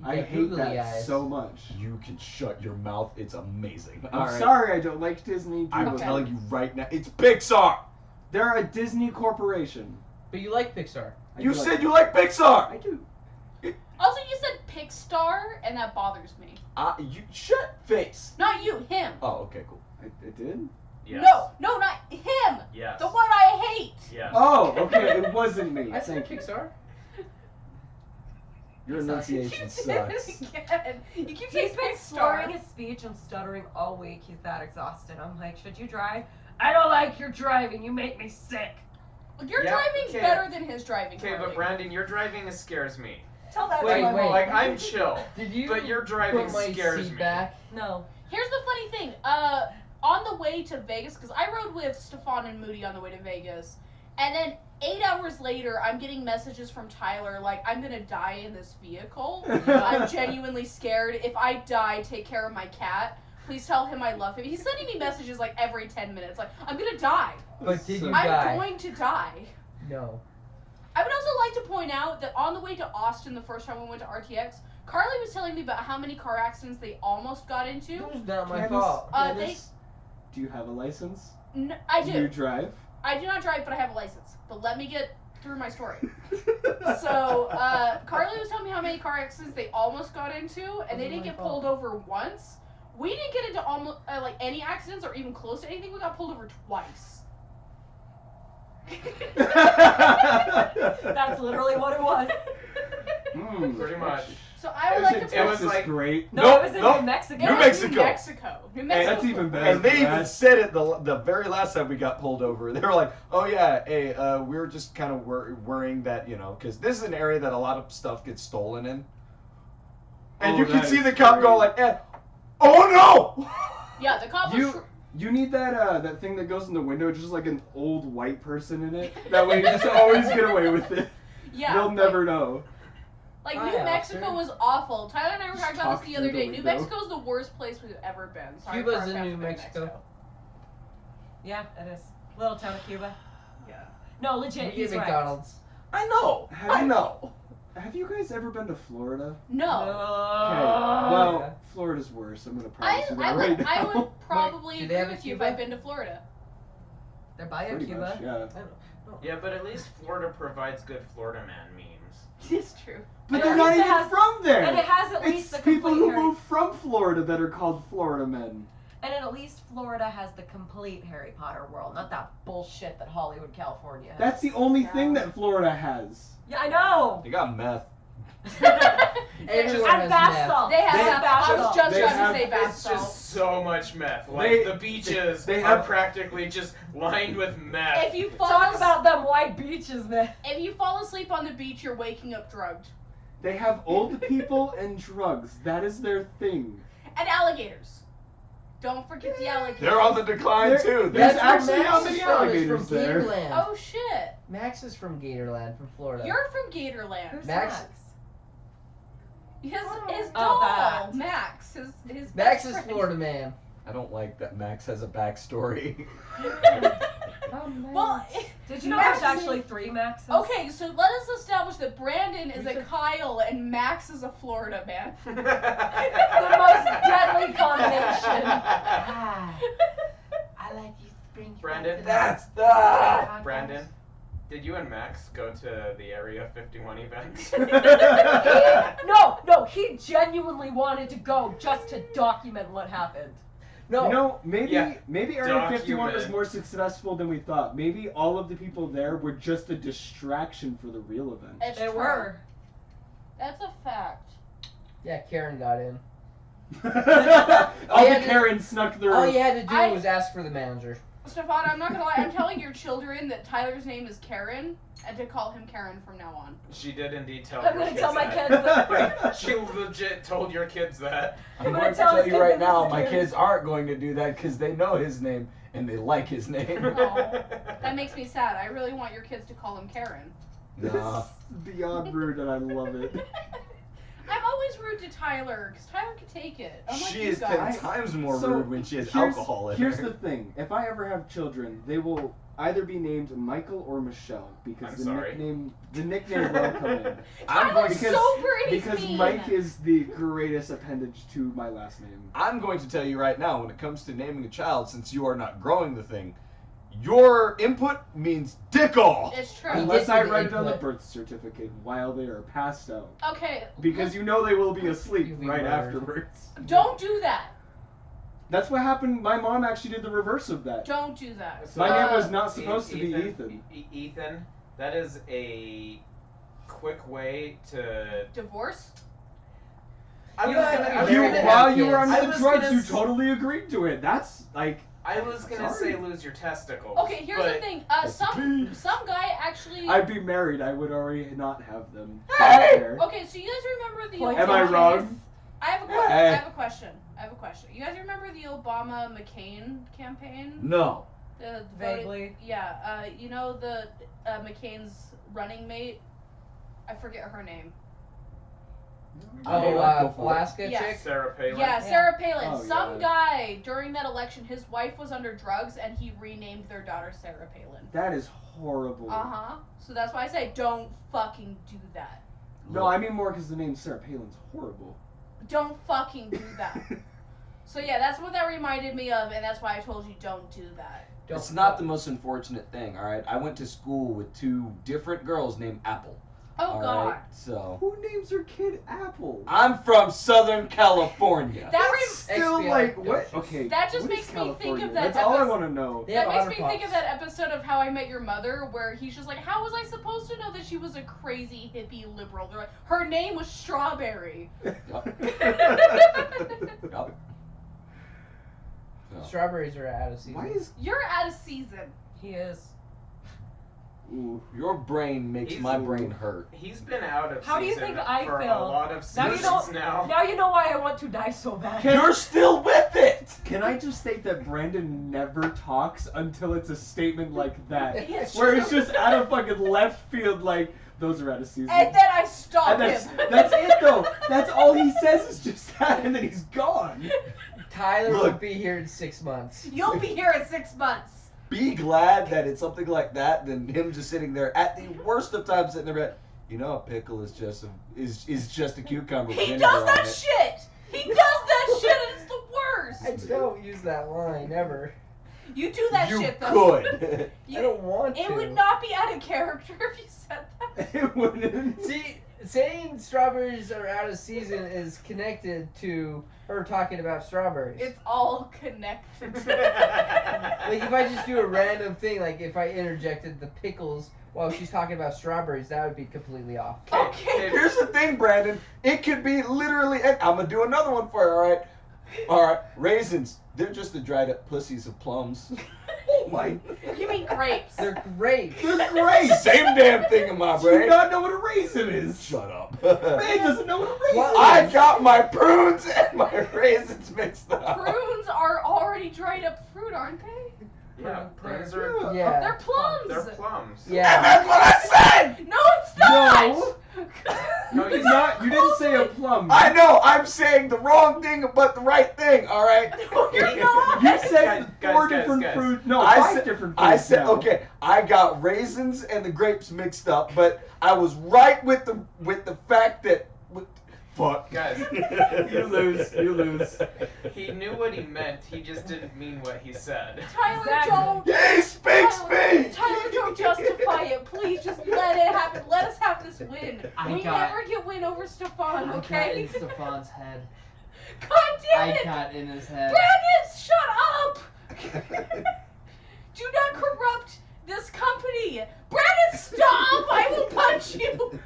I got hate googly that eyes. so much. You can shut your mouth. It's amazing. I'm Alright. sorry I don't like Disney. I'm Okay. telling you right now, it's Pixar. They're a Disney corporation. But you like Pixar. I You do said like- you like Pixar. I do. Also, you said Pixar, and that bothers me. You shut face. Not you, him. Oh, okay, cool. I did? Yes. No, not him. Yes. The one I hate. Yes. Oh, okay. It wasn't me. I said Thank you. Pixar. Your enunciation sucks. Again. You keep He's saying been Pixar. slurring his speech and stuttering all week. He's that exhausted. I'm like, should you drive? I don't like your driving. You make me sick. Your Yep, driving's okay. better than his driving. Okay, Carly. but Brandon, your driving scares me. Tell that Wait, to my wait. mom. Like, I'm chill. Did you But your driving put my scares seat me. back? No. Here's the funny thing. On the way to Vegas, because I rode with Stefan and Moody on the way to Vegas, and then 8 hours later, I'm getting messages from Tyler like, I'm gonna die in this vehicle. I'm genuinely scared. If I die, take care of my cat. Please tell him I love him. He's sending me messages like every 10 minutes. Like, I'm gonna die. But did you I'm die? going to die. No. I would also like to point out that on the way to Austin the first time we went to RTX, Carly was telling me about how many car accidents they almost got into. It was not my Candace, fault. Candace, do you have a license? I Do you do. drive? I do not drive, but I have a license. But let me get through my story. So, Carly was telling me how many car accidents they almost got into, and they didn't get pulled over once. We didn't get into almost like any accidents or even close to anything. We got pulled over twice. That's literally what it was. Pretty much. So I would like to It point was like great. No, Nope, it was in nope. New Mexico. It New was Mexico. New Mexico. New Mexico. That's even better. And they even Brad. said it the very last time we got pulled over. They were like, "Oh yeah, hey, we were just kind of worrying that because this is an area that a lot of stuff gets stolen in." And Oh, you can that see is the cop great. go like, "Oh no!" Yeah, the cop was. You need that thing that goes in the window, just like an old white person in it. That way you just always get away with it. Yeah. They'll never know. Like, Hi, New Mexico officer. was awful. Tyler and I were Just talking about talk this the other through day. the New window. Mexico's the worst place we've ever been. Sorry Cuba's for our in fans New from Mexico. Yeah, it is. Little town of Cuba. Yeah. No, legit. We He's get right. McDonald's. I know. I know. Have you guys ever been to Florida? No. Okay, well, Florida's worse. I'm gonna promise you that I right would now. probably do they agree have a with you if Cuba? I've been to Florida. They're by Pretty Cuba. much, yeah. Yeah, but at least Florida provides good Florida man memes. It's true. But And they're at not least it even has- from there. And it has at It's least the people complete who Harry. move from Florida that are called Florida men. And at least Florida has the complete Harry Potter world, not that bullshit that Hollywood, California has. That's the only Yeah. thing that Florida has. Yeah, I know. They got meth. Everyone And has bath meth. salts. They have. They- I was just they trying have- to say bath It's just salts. so much meth. Like, They- the beaches they are have- practically just lined with meth. If you fall Talk about them white beaches, man. if you fall asleep on the beach, you're waking up drugged. They have old people and drugs. That is their thing. And alligators. Don't forget the alligators. They're on the decline There- too. there's That's actually where how Max many is from, is alligators from there? Gatorland. Oh shit! Max is from Gatorland, from Florida. You're from Gatorland. Who's Max- Max? His Oh, doll, that. Max. His Max best is friend. Florida man. I don't like that Max has a backstory. Well, Did you know Max there's is- actually 3 Maxes? okay, so let us establish that Brandon is a Kyle and Max is a Florida man. The most deadly combination. Ah, I like you spring. Brandon? That's Brandon, did you and Max go to the Area 51 event? No, he genuinely wanted to go just to document what happened. No. You know, maybe Yeah. maybe Area 51 was Document. more successful than we thought. Maybe all of the people there were just a distraction for the real event. It's They true. were. That's a fact. Yeah, Karen got in. All Yeah, the Karens snuck through. All you had to do I- was ask for the manager. Stefan, I'm not gonna lie. I'm telling your children that Tyler's name is Karen, and to call him Karen from now on. She did indeed tell I'm your gonna kids tell my that. kids that. She legit told your kids that. I'm gonna going to tell tell his you kids right that now, this my is kids aren't going to do that because they know his name and they like his name. Oh, that makes me sad. I really want your kids to call him Karen. Nah. Beyond rude, and I love it. I'm always rude to Tyler because Tyler can take it. Unlike She you is guys. 10 times more So, rude when she has here's- alcohol in Here's her. the thing: if I ever have children, they will either be named Michael or Michelle because I'm the sorry. nickname will come in. I'm going Tyler's to because- sober and he's Because mean. Mike is the greatest appendage to my last name. I'm going to tell you right now, when it comes to naming a child, since you are not growing the thing, your input means dick all. It's true. He Unless did I the write it on the input. birth certificate while they are passed out. Okay. Because you know they will be asleep You right word. afterwards. Don't do that. That's what happened. My mom actually did the reverse of that. Don't do that. My name was not supposed to be Ethan. Ethan. Ethan, that is a quick way to Divorce? I was While you were I under the was drugs, gonna you s- totally agreed to it. That's like. I was gonna Sorry. say lose your testicles. Okay, here's the but thing. Some guy actually. I'd be married. I would already not have them. Okay, There. so you guys remember the Point Am I Obama- wrong? I have a question. I have a question. You guys remember the Obama McCain campaign? No. The Vaguely. Yeah. You know the McCain's running mate. I forget her name. Alaska Yes. chick. Sarah Palin. Yeah, Sarah Palin. Oh, Some yeah. guy during that election, his wife was under drugs, and he renamed their daughter Sarah Palin. That is horrible. So that's why I say don't fucking do that. No, I mean more because the name Sarah Palin's horrible. Don't fucking do that. So yeah, that's what that reminded me of, and that's why I told you don't do that. It's not the most unfortunate thing, all right? I went to school with 2 different girls named Apple. Oh all God. right? So Who names their kid Apple? I'm from Southern California. Still XBI. like what? Okay. That just what makes is me think California? of that That's all I episode- want to know. They That have makes me Otter think of Pops. that episode of How I Met Your Mother where he's just like, how was I supposed to know that she was a crazy hippie liberal? They're like, her name was Strawberry. Yup. So. Strawberries are out of season. Why is? You're out of season. He is. Ooh. Your brain makes my brain hurt. He's been out of How do you season think I for feel? a lot of Now you seasons know. now. Now you know why I want to die so bad. You're still with it! Can I just state that Brandon never talks until it's a statement like that, It's where true. it's just out of fucking left field, like those are out of season. And then I stop And that's, him. that's it though. That's all he says is just that, and then he's gone. Tyler will Look. be here in 6 months. You'll be here in 6 months. Be glad that it's something like that than him just sitting there at the worst of times sitting there. You know, a pickle is just a cucumber. with He vinegar does on that it. shit. He does that shit, and it's the worst. I don't use that line ever. You do that You shit though. could. You- I don't want to. It would not be out of character if you said that. It wouldn't. See, saying strawberries are out of season is connected to her talking about strawberries. It's all connected. Like if I just do a random thing, like if I interjected the pickles while she's talking about strawberries, that would be completely off. Okay. Here's the thing, Brandon. It could be literally. I'm gonna do another one for you. All right. All right. Raisins. They're just the dried up pussies of plums. Oh my. You mean grapes? They're great. They're great. Same damn thing in my Do you brain. not know what a raisin is? Shut up. Man doesn't know what a raisin What? I is. got my prunes and my raisins mixed up. Prunes are already dried up fruit, aren't they? Yeah, prunes are. Yeah. They're plums. They're plums. Yeah. And that's what I said. No, it's not. No. No, You did not. You didn't say a plum. I know. I'm saying the wrong thing, but the right thing. All right. No, you're not. You said Guys, four guys, different guys. fruits. No, I five said- different fruits. I said now. okay. I got raisins and the grapes mixed up, but I was right with the fact that. Fuck. Guys. You lose. You lose. He knew what he meant. He just didn't mean what he said. Tyler, Exactly. don't. He speaks Tyler, me. Tyler, don't justify it. Please, just let it happen. Let us have this win. We never get win over Stefan, I got okay? in Stefan's head. God damn I it! got in his head. Brandon, shut up! Do not corrupt this company! Brandon, stop! I will punch you!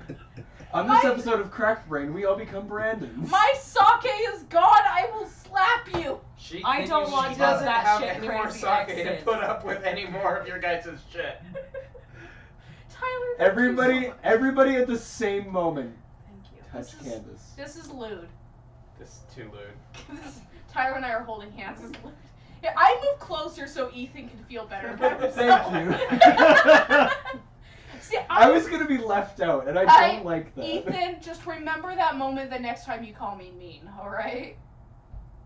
On this My- episode of Cracked Brain, we all become Brandons. My sake is gone! I will slap you! She, I don't want she to have doesn't that have shit any more crazy sake to exes. put up with any more of your guys' shit. Tyler, thank you so Everybody at the same moment. Thank you. Touch Candace. This is lewd. This is too lewd. Tyler and I are holding hands. This is lewd. Yeah, I move closer so Ethan can feel better about Thank himself. you. See, I was gonna be left out, and I don't like that. Ethan, just remember that moment the next time you call me mean, alright?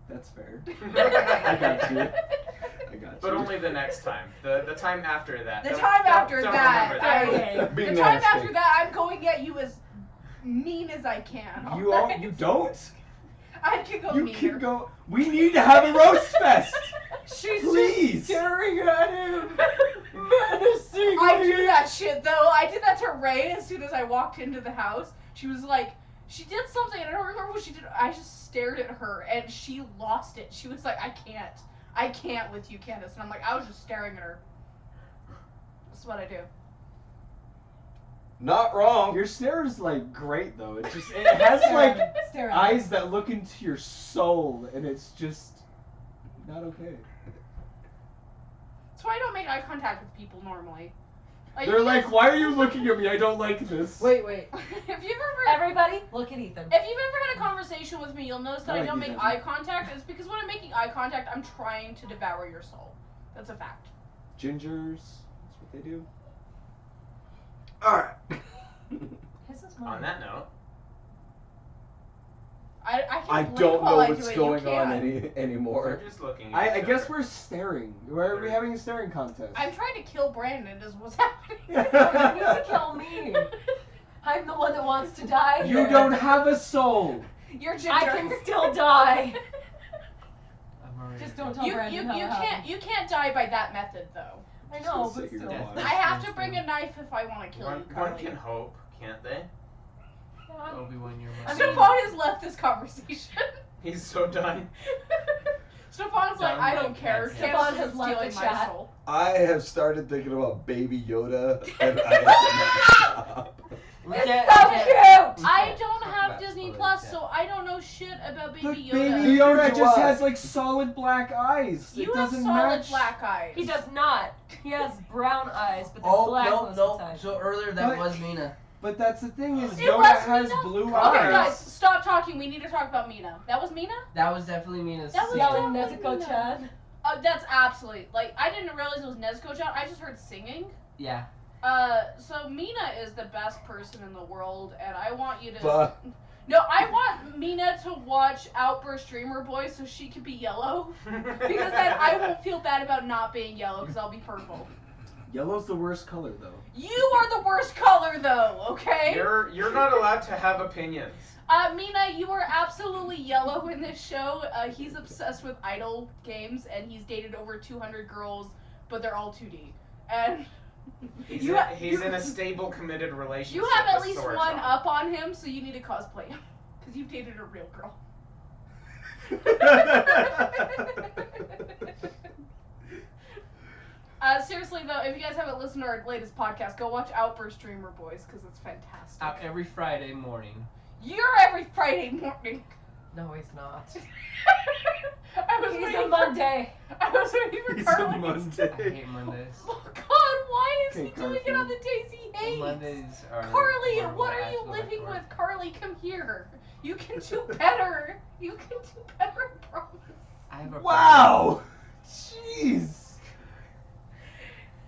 That's fair. I got you. I got you. But only the next time. The time after that. The Don't- time don't- after don't that. remember that. Be The time nasty. after that, I'm going at you as mean as I can. You alright? you don't. I can go You meaner. can go. We need to have a roast fest. She's Please. just staring at him. I do that shit though. I did that to Ray as soon as I walked into the house. She was like, she did something, and I don't remember what she did. I just stared at her, and she lost it. She was like, I can't with you, Candace. And I'm like, I was just staring at her. That's what I do. Not wrong. Your stare is like great though. It has like eyes that look into your soul, and it's just not okay. That's why I don't make eye contact with people normally. Like, They're like, why are you looking at me? I don't like this. Wait. If you've ever Everybody, look at Ethan. If you've ever had a conversation with me, you'll notice that I don't make Ethan. eye contact. It's because when I'm making eye contact, I'm trying to devour your soul. That's a fact. Gingers, that's what they do. Alright. His is mine. On that note, I I can blink don't while know I do what's it. going You on can't. anymore. we're just looking. At I each guess other. we're staring. Are we having a staring contest? I'm trying to kill Brandon. Is what's happening. No, you need to kill me. I'm the one that wants to die. You here. don't have a soul. You're ginger. I can still die. I'm already Just don't tell you Brandon how it happens. you can't die by that method though. I know, Sit but here still. and watch. I have to bring a knife if I want to kill you, One Carly. can hope, can't they? Yeah. Obi-Wan, you're my I mean- Stefan has left this conversation. He's so done. Stefan's like, Done I like don't care. that. Stefan Stefan has has left stealing the my chat. soul. I have started thinking about Baby Yoda, and I cannot stop. We It's can't- so we can't- cute! I can't don't talk have about Disney spoilers Plus, yet. so I don't know shit about Baby But Yoda. Baby Yoda Neither do just I. has like solid black eyes. You it have doesn't solid match. black eyes. He does not. He has brown eyes, but they're Oh, black no, most of no. the time. So earlier that But- was Mina. But that's the thing is, It Yoda was has Mina? blue Okay, eyes. guys, stop talking. We need to talk about Mina. That was Mina? That was definitely Mina's That was sister. Yelling definitely Nezuko Mina. Chan. That's absolutely like I didn't realize it was Nezuko Chan. I just heard singing. Yeah. So Mina is the best person in the world, and I want you to. But No, I want Mina to watch Outburst Dreamer Boy so she can be yellow, because then I won't feel bad about not being yellow because I'll be purple. Yellow's the worst color though. You are the worst color though, okay? You're not allowed to have opinions. Mina, you are absolutely yellow in this show. He's obsessed with idol games, and he's dated over 200 girls, but they're all 2D. And He's You in, ha- he's in a stable, committed relationship. you have at with least Sora one Chan. up on him, so you need to cosplay him. Because you've dated a real girl. Seriously though, if you guys haven't listened to our latest podcast, go watch Outburst Dreamer Boys, because it's fantastic. Out every Friday morning. You're every Friday morning. No, he's not. I was He's waiting a for- Monday. I was waiting for He's Carly. a I Monday. hate Mondays. Oh God, why is Okay, he doing it Carly. on the days he hates? Mondays are. Carly, horrible. what I are have you to go back to living work. with? Carly, come here. You can do better. You can do better, I promise. I have a Wow. Jeez.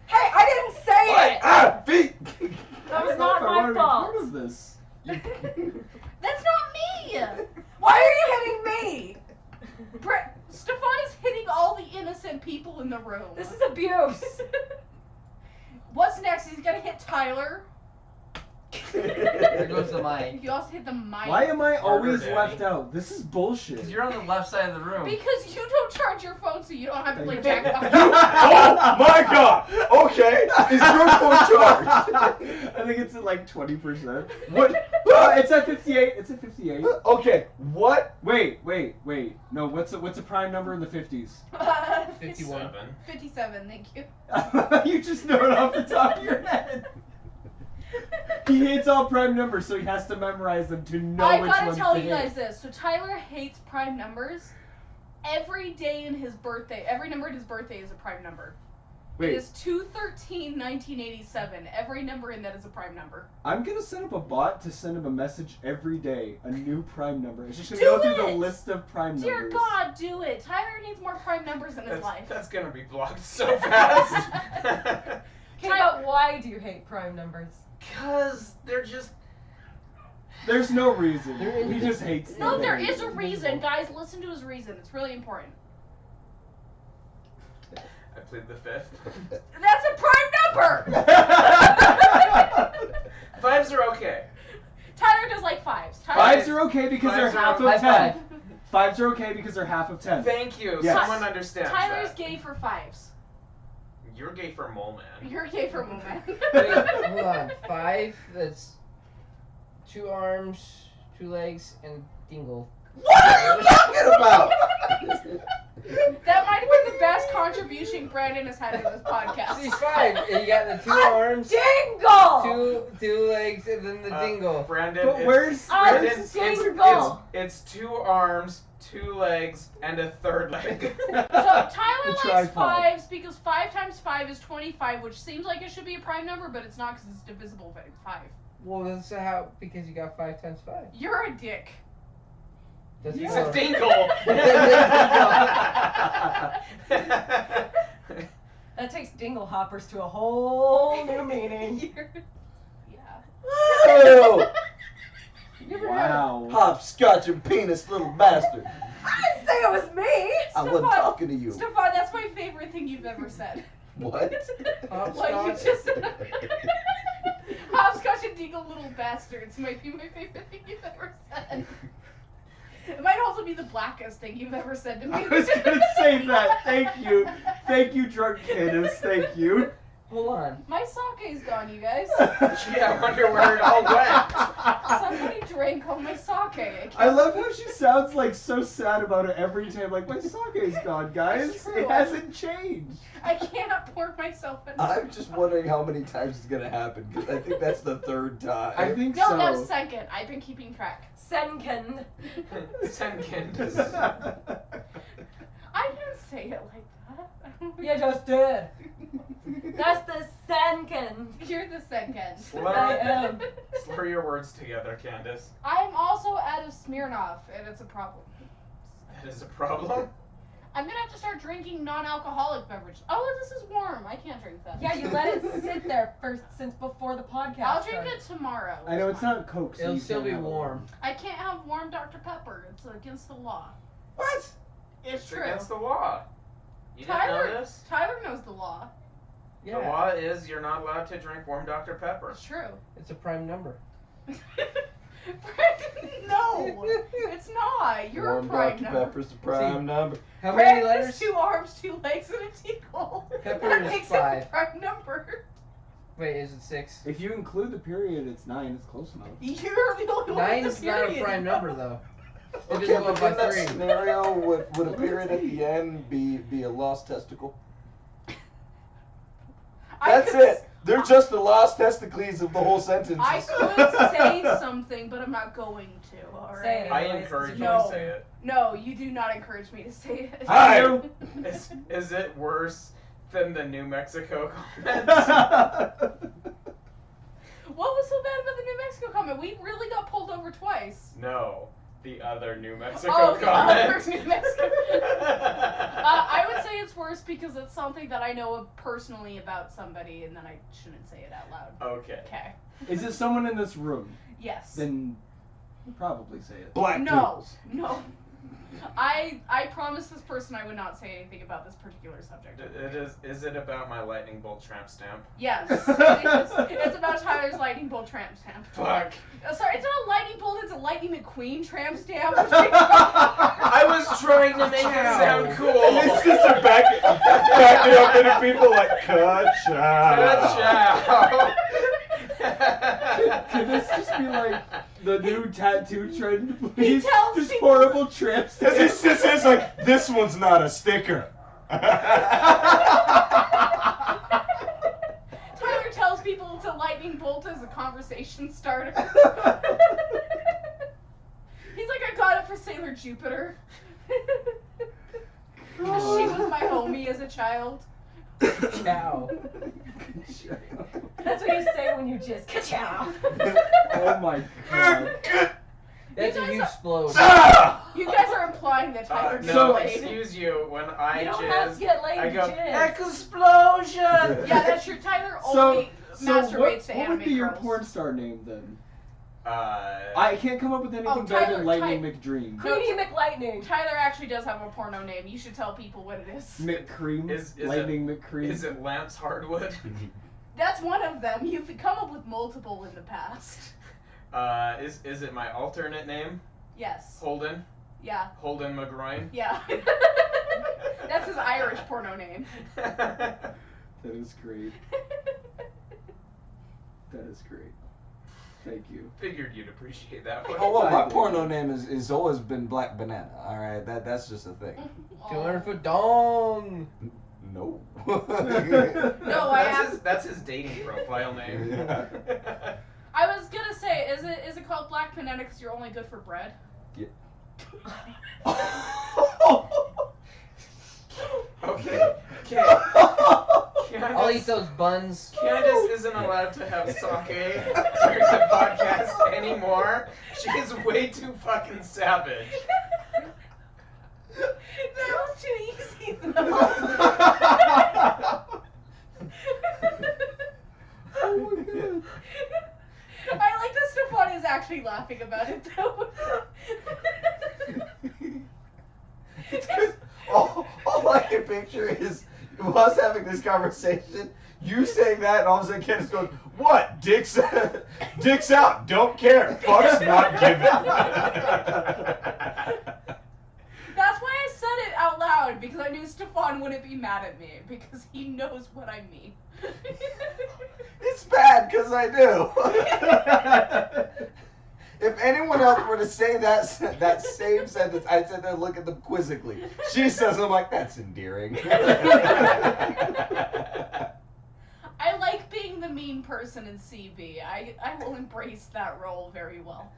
Hey, I didn't say it! Ah, feet! That was I not don't know if I wanna my be fault. part of this. That's not me. Why are you hitting me? Stefan is hitting all the innocent people in the room. This is abuse. What's next? He's gonna hit Tyler. There goes the mic. You also hit the mic. Why am I Harder, always Daddy. left out? This is bullshit. Because you're on the left side of the room. Because you don't charge your phone, so you don't have to play Thank you. Jackbox. Oh my God! Okay, is your phone charged? I think it's at like 20%. What? It's at 58. It's at 58. Okay, what? Wait. No, what's a prime number in the 50s? 51. 57, thank you. You just know it off the top of your head. He hates all prime numbers, so he has to memorize them to know I which gotta ones tell to you hit. guys this. So Tyler hates prime numbers. Every day in his birthday, every number in his birthday is a prime number. It Wait, is 2/13/1987. Every number in that is a prime number. I'm gonna set up a bot to send him a message every day, a new prime number. It's just gonna Do go through the it! list of prime Dear numbers. God, do it. Tyler needs more prime numbers in his life. That's gonna be blocked so fast. Okay, but why do you hate prime numbers? Because they're just. There's no reason. There He just hates them. No, there is a reason. Guys, listen to his reason. It's really important. I plead the fifth. That's a prime number! Fives are okay. Tyler does like fives. Tyler Fives are okay because they're Fives are half of high 10. five. Fives are okay because they're half of 10. Thank you. Yes. Someone understands Tyler's that. gay for fives. You're gay for mole man. You're gay for woman. Wait, hold on. 5, that's 2 arms, 2 legs, and dingle. What are you talking about? That might have been the best contribution Brandon has had in this podcast. She's fine. You got the 2 arms, Dingle! two legs, and then the dingle. Brandon, But where's Brandon, dingle? it's 2 arms, 2 legs, and a 3rd leg. So Tyler The likes tripod. 5s because 5 times 5 is 25, which seems like it should be a prime number, but it's not because it's divisible by 5. Well, that's how, because you got 5 times 5. You're a dick. That's He's four. a dingle. That takes dingle hoppers to a whole new meaning. Yeah. Oh, You ever Wow. hopscotch and penis, little bastard. I didn't say it was me! I wasn't talking to you. Stefan, that's my favorite thing you've ever said. What? Like you just hopscotch and dingle little bastards might be my favorite thing you've ever said. It might also be the blackest thing you've ever said to me. I was gonna say that. Thank you, drunk Candace. Thank you. Hold on. My sake's gone, you guys. Yeah, I wonder where it all went. Somebody drank all my sake. I love how she sounds like so sad about it every time. Like, my sake's gone, guys. It's true. It hasn't changed. I cannot pour myself in. I'm just wondering how many times it's gonna happen, because I think that's the 3rd time. I think No, so. that was second. I've been keeping track. Senken. Senkin. I didn't say it like that. You just did. That's the Senken. You're the second. I am. Slur your words together, Candace. I'm also out of Smirnoff, and it's a problem. That is a problem. I'm gonna have to start drinking non-alcoholic beverage. Oh, this is warm. I can't drink that. Yeah, you let it sit there first since before the podcast. I'll drink started. it tomorrow. I know it's not Coke. So It'll you still can't be have it. warm. I can't have warm Dr. Pepper. It's against the law. What? It's true. against the law. You didn't know this? Tyler knows the law. The law is you're not allowed to drink warm Dr. Pepper. It's true. It's a prime number. Brandon, no, it's not. You're Warm a prime Dr. number. Pepper's the prime number. How many Brandon letters? has 2 arms, 2 legs, and a tingle. Pepper That is makes 5. it a prime number. Wait, is it 6? If you include the period, it's 9. It's close enough. You're the only one 9 with is the not a period. prime number, though. It Okay, doesn't go but by in that 3. scenario, would a period at the end be a lost testicle? That's it. They're just the lost testicles of the whole sentence. I could say something, but I'm not going to. All right. Say it. I encourage you No. to say it. No, you do not encourage me to say it. Hi. Is it worse than the New Mexico comments? What was so bad about the New Mexico comment? We really got pulled over twice. No, the other New Mexico Oh, the other comment. New Mexico. I would say it's worse because it's something that I know personally about somebody, and then I shouldn't say it out loud. Okay. Okay. Is it someone in this room? Yes. Then probably say it. Black No. pimples. No. I promised this person I would not say anything about this particular subject. Is it about my lightning bolt tramp stamp? Yes. It's about Tyler's lightning bolt tramp stamp. Fuck. Sorry, it's not a lightning bolt, it's a lightning McQueen tramp stamp. I was trying to make it sound cool. It's just a back it up into people like, ka-chow. Could this just be like the new tattoo trend, please? tells Just people- horrible trips. This is like, this one's not a sticker. Tyler tells people to lightning bolt as a conversation starter. He's like, I got it for Sailor Jupiter. She was my homie as a child. Cow. That's what you say when you just ka-chow. Oh my god. That's You a guys huge are- explode. You guys are implying that Tyler No, gets So- laid. excuse you. When I You don't have to get laid I to go, jizz. explosion! Yeah, that's true. Tyler So, only so masturbates what to would anime be your girls. porn star name then? I I can't come up with anything better Tyler- than Lightning McDream. Queenie McLightning. Tyler actually does have a porno name. You should tell people what it is. McCream. Is Lightning McCream. Is it Lance Hardwood? That's one of them. You've come up with multiple in the past. Is it my alternate name? Yes. Holden? Yeah. Holden McGroin? Yeah. That's his Irish porno name. That is great. That is great. Thank you. Figured you'd appreciate that one. Oh well, my porno name is always been Black Banana. All right, that's just a thing. 200-foot dong. No. No, That's his dating profile name. Yeah. I was gonna say, is it called Black Panetta because you're only good for bread? Yeah. Okay. I'll eat those buns. Candace isn't allowed to have sake during the podcast anymore. She is way too fucking savage. That was too easy though. Oh my god. I like that Stefan is actually laughing about it though. It's 'cause all I can picture is us having this conversation, you saying that, and all of a sudden Candace goes, "What? Dick's out. Don't care. Fuck's not given." That's why I said it out loud, because I knew Stefan wouldn't be mad at me, because he knows what I mean. It's bad because I do. If anyone else were to say that same sentence, I'd sit there and look at them quizzically. She says, I'm like, that's endearing. I like being the mean person in CB. I will embrace that role very well.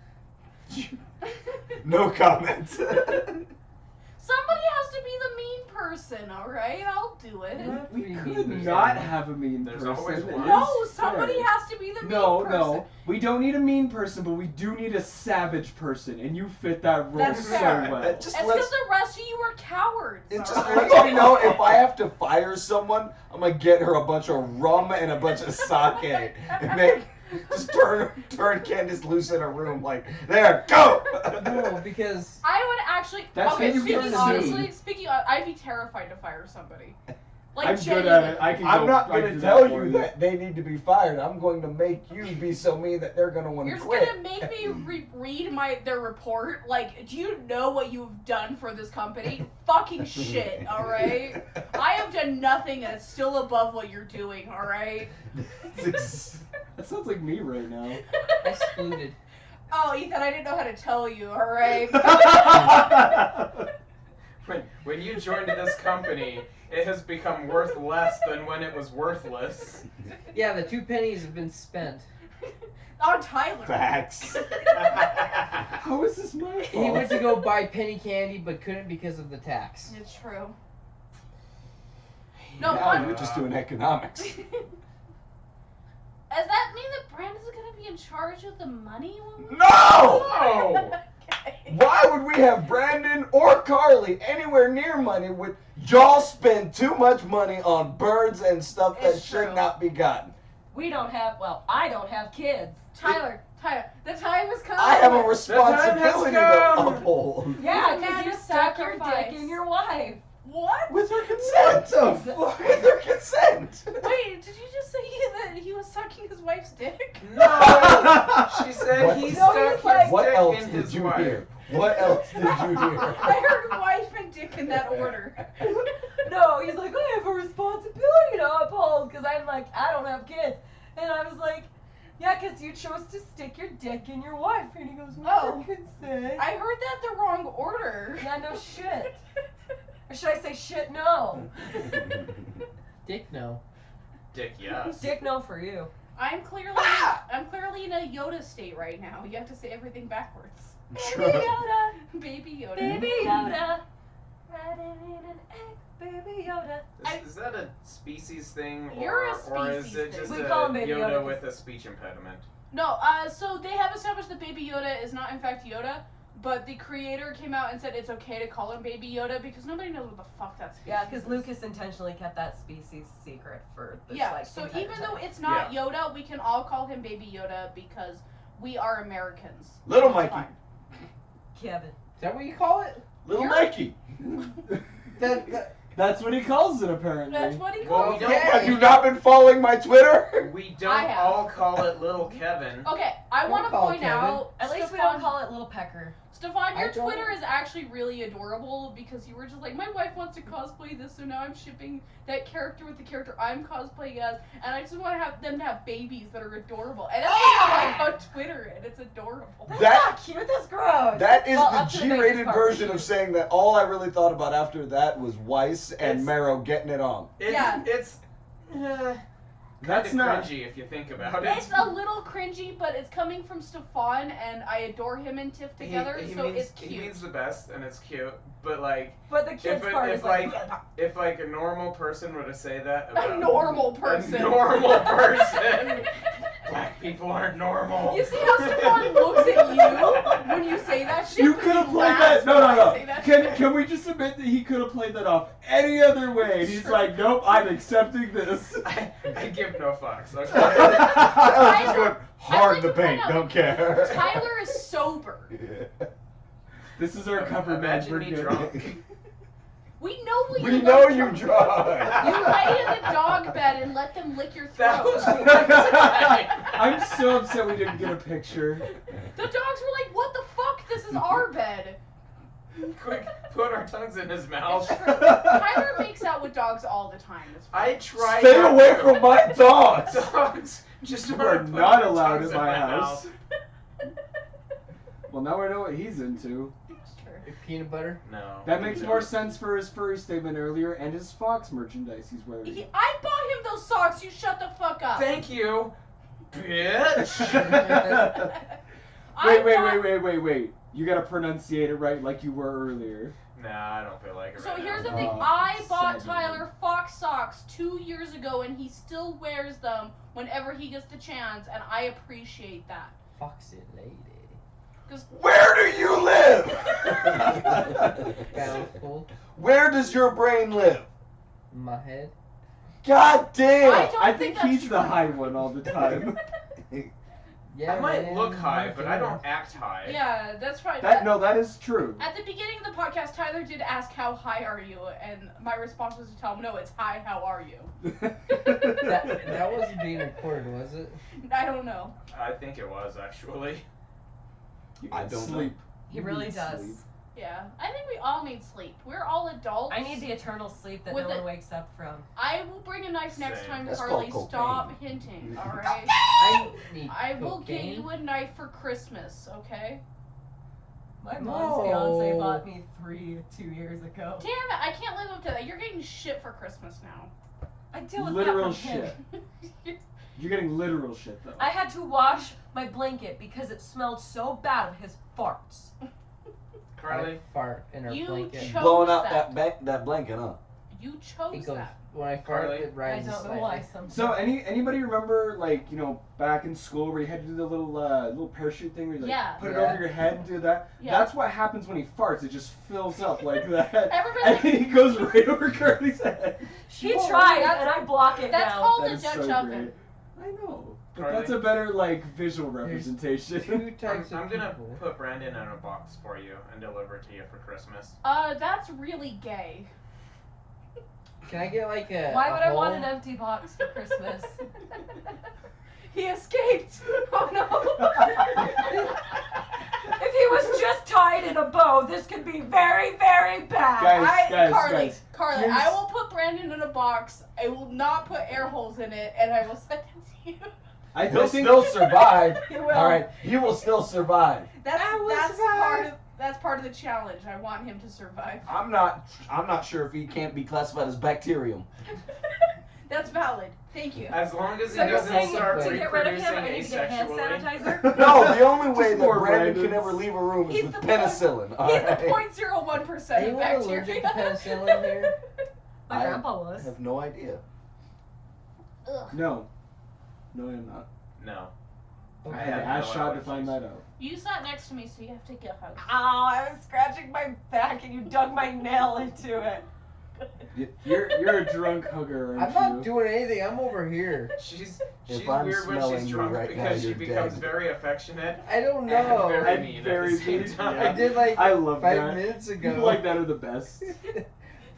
No comment. Somebody has to be the mean person, alright? I'll do it. We could not have a mean There's person. always one. No, somebody has to be the mean person. No. We don't need a mean person, but we do need a savage person, and you fit that role That's so fair. well. It just It's because the rest of you are cowards. It just alright? lets me know if I have to fire someone, I'm gonna get her a bunch of rum and a bunch of sake and just turn Candace loose in a room like, there, go! No, because I would actually. That's okay, what you speaking get to honestly, see. I'd be terrified to fire somebody. Like, I'm good genuinely. at it. I can I'm go not right gonna to tell that you for that they need to be fired. I'm going to make you be so mean that they're gonna want to You're quit. gonna make me read their report. Like, do you know what you've done for this company? Fucking shit, alright? I have done nothing and it's still above what you're doing, alright? That sounds like me right now. excluded. Oh, Ethan, I didn't know how to tell you, alright? When you joined this company, it has become worth less than when it was worthless. Yeah, the 2 pennies have been spent. On Tyler. Facts. How is this my fault? He went to go buy penny candy, but couldn't because of the tax. It's true. No, Now what? you're just doing economics. Does that mean that Brandon's gonna be in charge of the money? No! No! Okay. Why would we have Brandon or Carly anywhere near money when y'all spend too much money on birds and stuff that It's should true. not be gotten? I don't have kids. Tyler, the time has come. I have a responsibility to come. uphold. Yeah, Man, because you just stuck your sacrifice. dick in your wife. What? With her consent. With her consent. Wait, did you just say that he was sucking his wife's dick? No! She said What? he No, stuck he's like- his What dick else in did his you wife. hear? What else did you hear? I heard wife and dick in that order. No, he's like, I have a responsibility to uphold because I'm like, I don't have kids. And I was like, yeah, because you chose to stick your dick in your wife. And he goes, Oh. consent. I heard that the wrong order. Yeah, no shit. Or should I say shit no? Dick, no. Dick, yes. Dick no for you. I'm clearly in a Yoda state right now. You have to say everything backwards. Baby Yoda. Baby Yoda. Baby Yoda. Riding in an egg, Baby Yoda. Is that a species thing, You're a or is species it thing. just We a call him Baby Yoda Yoda. with a speech impediment? No, so they have established that Baby Yoda is not in fact Yoda, but the creator came out and said it's okay to call him Baby Yoda because nobody knows what the fuck that species Yeah, because is. Lucas intentionally kept that species secret for this, Yeah, like, so entire even time. though it's not Yoda, we can all call him Baby Yoda because we are Americans. Little It's Mikey. fine. Kevin. Is that what you call it? Little You're- Mikey. That's what he calls it, apparently. That's what he Well, calls we it. don't- Have you not been following my Twitter? We I don't have. all call it Little Kevin. Okay, I Don't want to call it point Kevin. out, At least we don't call it Little Pecker. Stefan, your I don't- Twitter is actually really adorable because you were just like, my wife wants to cosplay this, so now I'm shipping that character with the character I'm cosplaying as, and I just want to have them to have babies that are adorable. And that's what I like on Twitter, and it's adorable. That's That- not cute, that's gross. That is Well, the up to the G-rated baby's part. version of saying that all I really thought about after that was Weiss Vince and Mero getting it on. It's That's kinda not cringy if you think about it. It's a little cringy, but it's coming from Stefan, and I adore him and Tiff together, it's cute. He means the best, and it's cute. But like, But the kids part is like, if like a normal person were to say that about A normal person. a normal person, black people aren't normal. You see how Stefan looks at you when you say that shit? You but could he have played laughs that. No, when no, I no. say that shit? Can we just admit that he could have played that off any other way? And he's like, nope, I'm accepting this. I give no fucks. Okay. I was just going hard like the to point paint, out, don't care. Tyler is sober. This is our cover band Imagine for me good. drunk. We know what We you're know like you drunk. drunk. You lay in the dog bed and let them lick your That throat. was one time. I'm so upset we didn't get a picture. The dogs were like, what the fuck? This is our bed. Quick, put our tongues in his It's mouth. true. Tyler makes out with dogs all the time. It's fine. I try. Stay not away to. from my dogs. Dogs just You wanna are put not their allowed tongues in my house. mouth. Well, now I know what he's into. It's true. Peanut butter. No. That makes more sense for his furry statement earlier and his Fox merchandise he's wearing. I bought him those socks. You shut the fuck up. Thank you, bitch. Wait. You gotta pronunciate it right like you were earlier. Nah, I don't feel like it. So right here's now. the thing. Oh, I bought sad Tyler Fox socks 2 years ago, and he still wears them whenever he gets the chance, and I appreciate that. Foxy lady. Where do you live? Bountiful. Where does your brain live? My head. God damn! I think that's he's the true. high one all the time. Yeah, I might man, look high, my but I don't goodness. act high. Yeah, that's right. That is true. At the beginning of the podcast, Tyler did ask, how high are you? And my response was to tell him, no, it's hi, how are you? That wasn't being recorded, was it? I don't know. I think it was actually. You I need don't sleep. he You really need does. sleep. Yeah, I think we all need sleep. We're all adults. I need the eternal sleep that With no it- one wakes up from. I will bring a knife next Same. time, That's Carly. called Stop cocaine. hinting, alright? I need I will get cocaine. you a knife for Christmas, okay? My mom's No. fiance bought me 3 2 years ago. Damn it, I can't live up to that. You're getting shit for Christmas now. I deal with Literal that from him. shit. You're getting literal shit though. I had to wash my blanket because it smelled so bad of his farts. Carly, I fart in her You blanket. chose Blowing out that. that blanket, huh? You It chose goes that. when I fart. Carly? It I rises don't know slightly. why sometimes. So anybody remember back in school where you had to do the little parachute thing where you Yeah. put it Yeah. over your head and do that? Yeah. That's what happens when he farts. It just fills up like that. Everybody- And then he goes right over Curly's head. He tried, and I block it That's now. called That a is Dutch so oven. great. I know. But Carly? that's a better visual Two representation. types I'm of gonna people. put Brandon in a box for you and deliver it to you for Christmas. That's really gay. Can I get like a? Why would I want hole? an empty box for Christmas? He escaped. Oh no. If he was just tied in a bow, this could be very, very bad. Guys, Carly, here's- I will put Brandon in a box. I will not put air holes in it, and I will send it to you. I He'll think still survive. He will. All right, he will still survive. That's I will that's survive. that's part of the challenge. I want him to survive. I'm not sure if he can't be classified as bacterium. That's valid. Thank you. As long as he So you're doesn't saying start to get rid of him, I reproducing need to get hand asexually. sanitizer? No, the only way Just that more Brandon can randoms. ever leave a room is He's with the penicillin. all He's the right? 0.01% of Anyone bacteria. allergic to penicillin here? My I grandpa was. have no idea. Ugh. No, I'm not. No. I I had have to ask no Shad to allergies. find that out. You sat next to me, so you have to get hugs. Ow, I was scratching my back and you dug my nail into it. You're a drunk hugger, aren't I'm you? not doing anything. I'm over here. She's If I'm weird when smelling she's you drunk right now, because she you're becomes dead. very affectionate. I don't And know. very I'm mean very at the same mean, time. I did like I love 5 that. minutes ago. People like that are the best.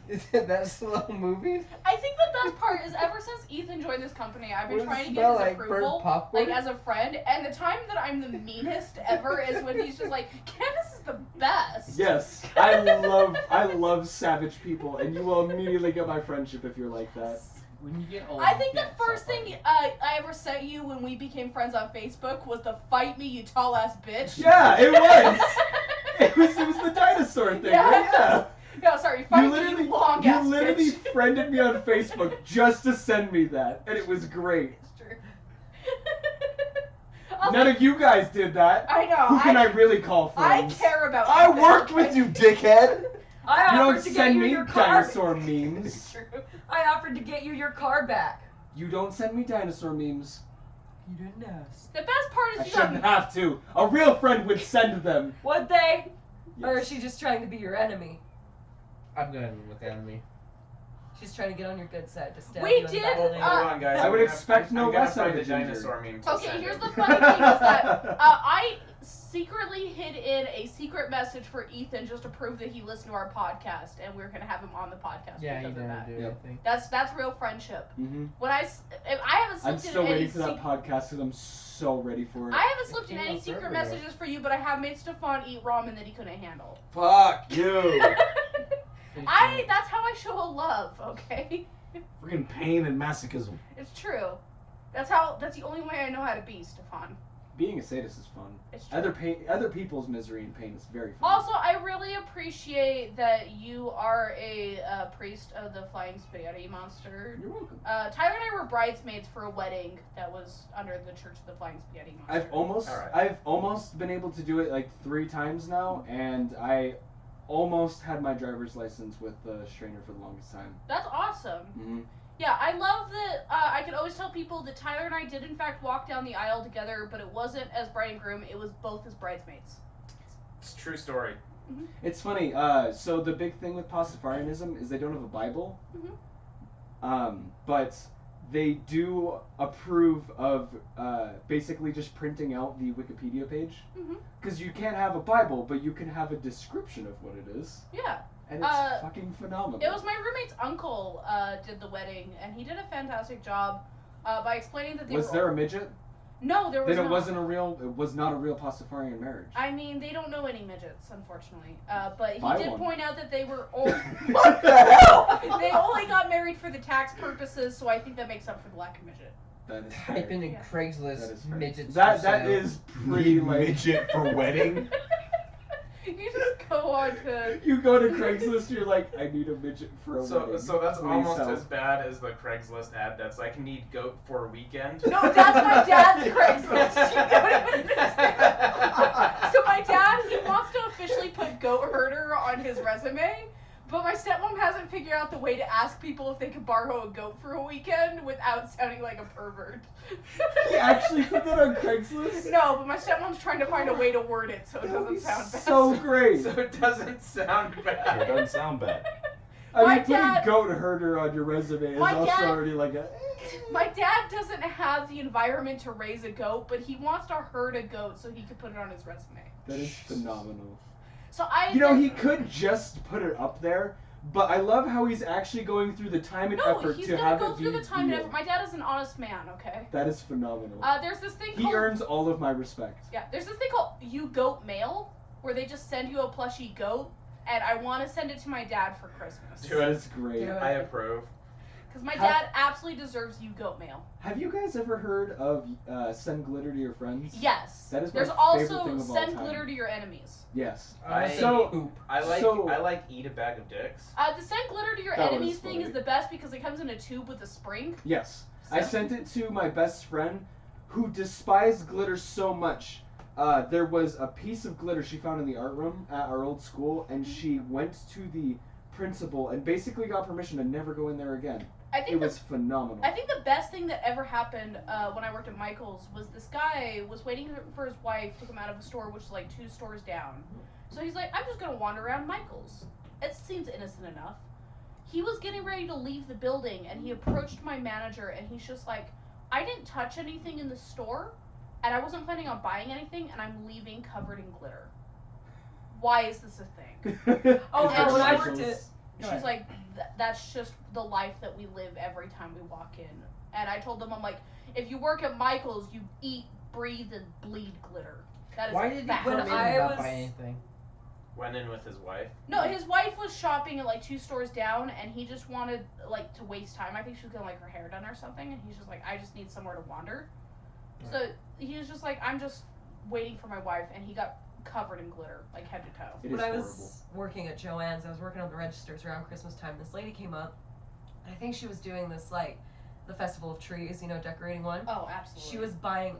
Isn't that slow moving? I think the best part is ever since Ethan joined this company, I've been What does trying it to get smell his like? Burnt approval, popcorn? like as a friend. And the time that I'm the meanest ever is when he's just like, Candace is the best. Yes, I love savage people, and you will immediately get my friendship if you're like that. When you get old, I think you the get first self-harm. thing I ever sent you when we became friends on Facebook was the "fight me, you tall ass bitch." Yeah, it was. It was the dinosaur thing. Yeah. Right? Yeah. No, sorry, fight me, literally- you long long You ass literally bitch. friended me on Facebook just to send me that, and it was great. It's true. None of you guys did that. I know. Who can I really call I friends? care about I Ethan, worked okay? with you, dickhead. I You offered don't to get send you me your car. dinosaur memes. It's true. I offered to get you your car back. You don't send me dinosaur memes. You didn't ask. The best part I is you got shouldn't have to. A real friend would send them. Would they? Or Yes. is she just trying to be your enemy? I'm going with the enemy. She's trying to get on your good side to stab We you in the did, back of the Hold neck. on, guys. I would expect no I'm gonna less out find of the a ginger. dinosaur meme. To Okay, send here's him. the funny thing is that I secretly hid in a secret message for Ethan just to prove that he listened to our podcast, and we're gonna have him on the podcast Yeah, you because of never that. do Yep. anything. That's real friendship. Mm-hmm. When if I haven't I'm slipped still in any waiting for that podcast because I'm so ready for it. I haven't slipped in came any out secret forever ago. messages for you, but I have made Stefan eat ramen that he couldn't handle. Fuck you. That's how I show a love, okay? Freaking pain and masochism. It's true. That's the only way I know how to be, Stefan. Being a sadist is fun. It's true. Other people's misery and pain is very fun. Also, I really appreciate that you are a priest of the flying spaghetti monster. You're welcome. Tyler and I were bridesmaids for a wedding that was under the Church of the Flying Spaghetti Monster. I've almost been able to do it like 3 times now, and I almost had my driver's license with the strainer for the longest time. That's awesome. Mm-hmm. Yeah, I love that. I can always tell people that Tyler and I did in fact walk down the aisle together, but it wasn't as bride and groom. It was both as bridesmaids. It's a true story. Mm-hmm. It's funny. So the big thing with Pastafarianism is they don't have a Bible, but they do approve of basically just printing out the Wikipedia page. Because you can't have a Bible, but you can have a description of what it is. Yeah. And it's fucking phenomenal. It was my roommate's uncle did the wedding, and he did a fantastic job by explaining that they Was were. there a midget? No, there was Then not. it was not a real Pastafarian marriage. I mean, they don't know any midgets, unfortunately. But he Buy did one. point out that they were only What the hell? they only got married for the tax purposes, so I think that makes up for the lack of midget. That is Type fair. in Yeah. Craigslist That is fair. midgets. That for that sale. is pretty like midget for wedding. You just go on to. you go to Craigslist, you're like, I need a midget for a So wedding. that's Please almost help. as bad as the Craigslist ad that's like need goat for a weekend. No, that's my dad's Craigslist. You don't understand. So my dad, he wants to officially put goat herder on his resume, but my stepmom hasn't figured out the way to ask people if they could borrow a goat for a weekend without sounding like a pervert. He actually put that on Craigslist? No, but my stepmom's trying to find a way to word it so it That would doesn't be sound bad. so great. So it doesn't sound Sure bad. doesn't sound bad. I My mean, putting dad- goat herder on your resume is My also dad- already like a. My dad doesn't have the environment to raise a goat, but he wants to herd a goat so he can put it on his resume. That is phenomenal. So I. You know, he could just put it up there, but I love how he's actually going through the time and No, effort he's to gonna have go it through be the time and real. effort. My dad is an honest man, okay? That is phenomenal. There's this thing He called. earns all of my respect. Yeah, there's this thing called You Goat Mail, where they just send you a plushy goat, and I want to send it to my dad for Christmas. Do it. That is great. Do it. I approve. Because my dad absolutely deserves You Goat Mail. Have you guys ever heard of Send Glitter to Your Friends? Yes. That is my There's favorite also thing of all Send time. Glitter to Your Enemies. Yes. Poop. I So- like eat a bag of dicks. The Send Glitter to Your That Enemies was thing funny. is the best because it comes in a tube with a spring. Yes. I sent it to my best friend who despised glitter so much. There was a piece of glitter she found in the art room at our old school, and she went to the principal and basically got permission to never go in there again. I think It was phenomenal. I think the best thing that ever happened when I worked at Michael's was this guy was waiting for his wife to come out of a store which is like 2 stores down. So he's like, I'm just gonna wander around Michael's. It seems innocent enough. He was getting ready to leave the building and he approached my manager and he's just like, I didn't touch anything in the store and I wasn't planning on buying anything and I'm leaving covered in glitter. Why is this a thing? Oh, And no, when I she's- worked at. She's like, that's just the life that we live every time we walk in. And I told them, I'm like, if you work at Michael's, you eat, breathe, and bleed glitter. That is Why did he fact. come When in I and not was- buy anything? Went in with his wife. No, his wife was shopping at like 2 stores down, and he just wanted like to waste time. I think she was getting like her hair done or something, and he's just like, I just need somewhere to wander. So he was just like, I'm just waiting for my wife, and he got covered in glitter, like head to toe. When I was working at Joann's, I was working on the registers around Christmas time. This lady came up, and I think she was doing this, like, the Festival of Trees, decorating one. Oh, absolutely. She was buying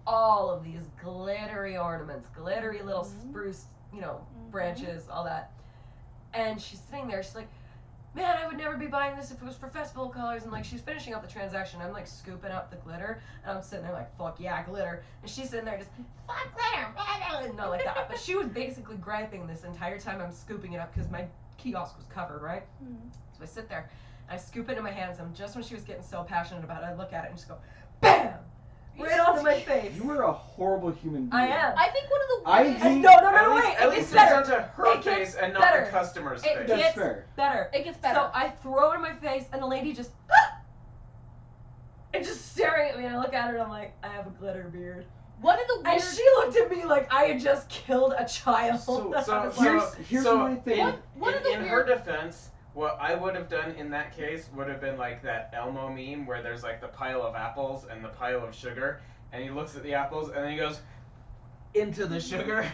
all of these glittery ornaments, glittery little spruce, branches, all that. And she's sitting there, she's like, man, I would never be buying this if it was for festival colors. And, like, she's finishing up the transaction. I'm, like, scooping up the glitter. And I'm sitting there like, fuck yeah, glitter. And she's sitting there just, fuck glitter. And not like that. But she was basically griping this entire time I'm scooping it up because my kiosk was covered, right? So I sit there. I scoop it in my hands. And just when she was getting so passionate about it, I look at it and just go, BAM! Right onto my face. You are a horrible human being. I am. I think one of the weirdest... Wait. At least it's onto her face and not the customer's face. It gets better. It gets better. So I throw it in my face, and the lady just... and just staring at me, and I look at her, and I'm like, I have a glitter beard. One of the And she looked at me like I had just killed a child. Here's my thing. In her defense, what I would have done in that case would have been like that Elmo meme where there's like the pile of apples and the pile of sugar, and he looks at the apples and then he goes into the sugar.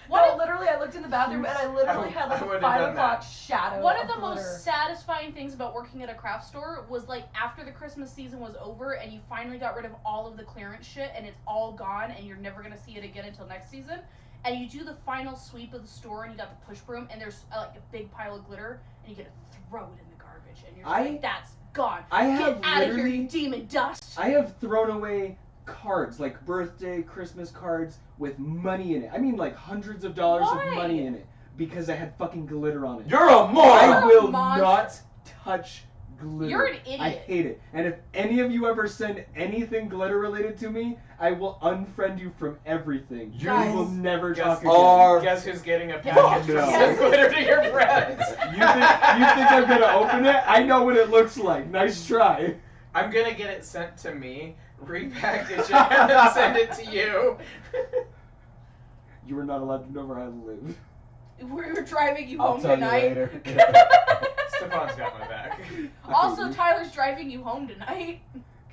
Literally, I looked in the bathroom and I literally had like a 5 o'clock shadow. One of the glitter. most satisfying things about working at a craft store was like after the Christmas season was over and you finally got rid of all of the clearance shit and it's all gone and you're never gonna see it again until next season. And you do the final sweep of the store and you got the push broom and there's like a big pile of glitter and you get to throw it in the garbage and you're just like, that's gone. Get out of here, you demon dust. I have thrown away cards, like birthday, Christmas cards with money in it. I mean like hundreds of dollars of money in it because I had fucking glitter on it. You're a moron! I will not touch glitter. You're an idiot. I hate it. And if any of you ever send anything glitter related to me, I will unfriend you from everything. You will never talk again. Guess who's getting a package of glitter to your friends? You think I'm gonna open it? I know what it looks like. Nice try. I'm gonna get it sent to me, repackage it, and then send it to you. You were not allowed to know where I live. We're driving you I'll home tell tonight. you later. Stefan's got my back. Also, Tyler's driving you home tonight.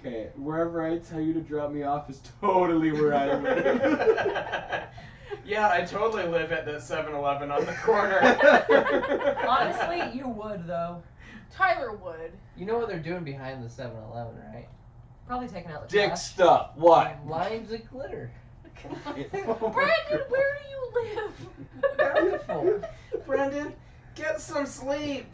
Okay, wherever I tell you to drop me off is totally where I live. Yeah, I totally live at the 7-Eleven on the corner. Honestly, you would though. Tyler would. You know what they're doing behind the 7-Eleven, right? Probably taking out the Dick trash. stuff. What? Lines of glitter. Brandon, where do you live? Beautiful. Brendan, get some sleep.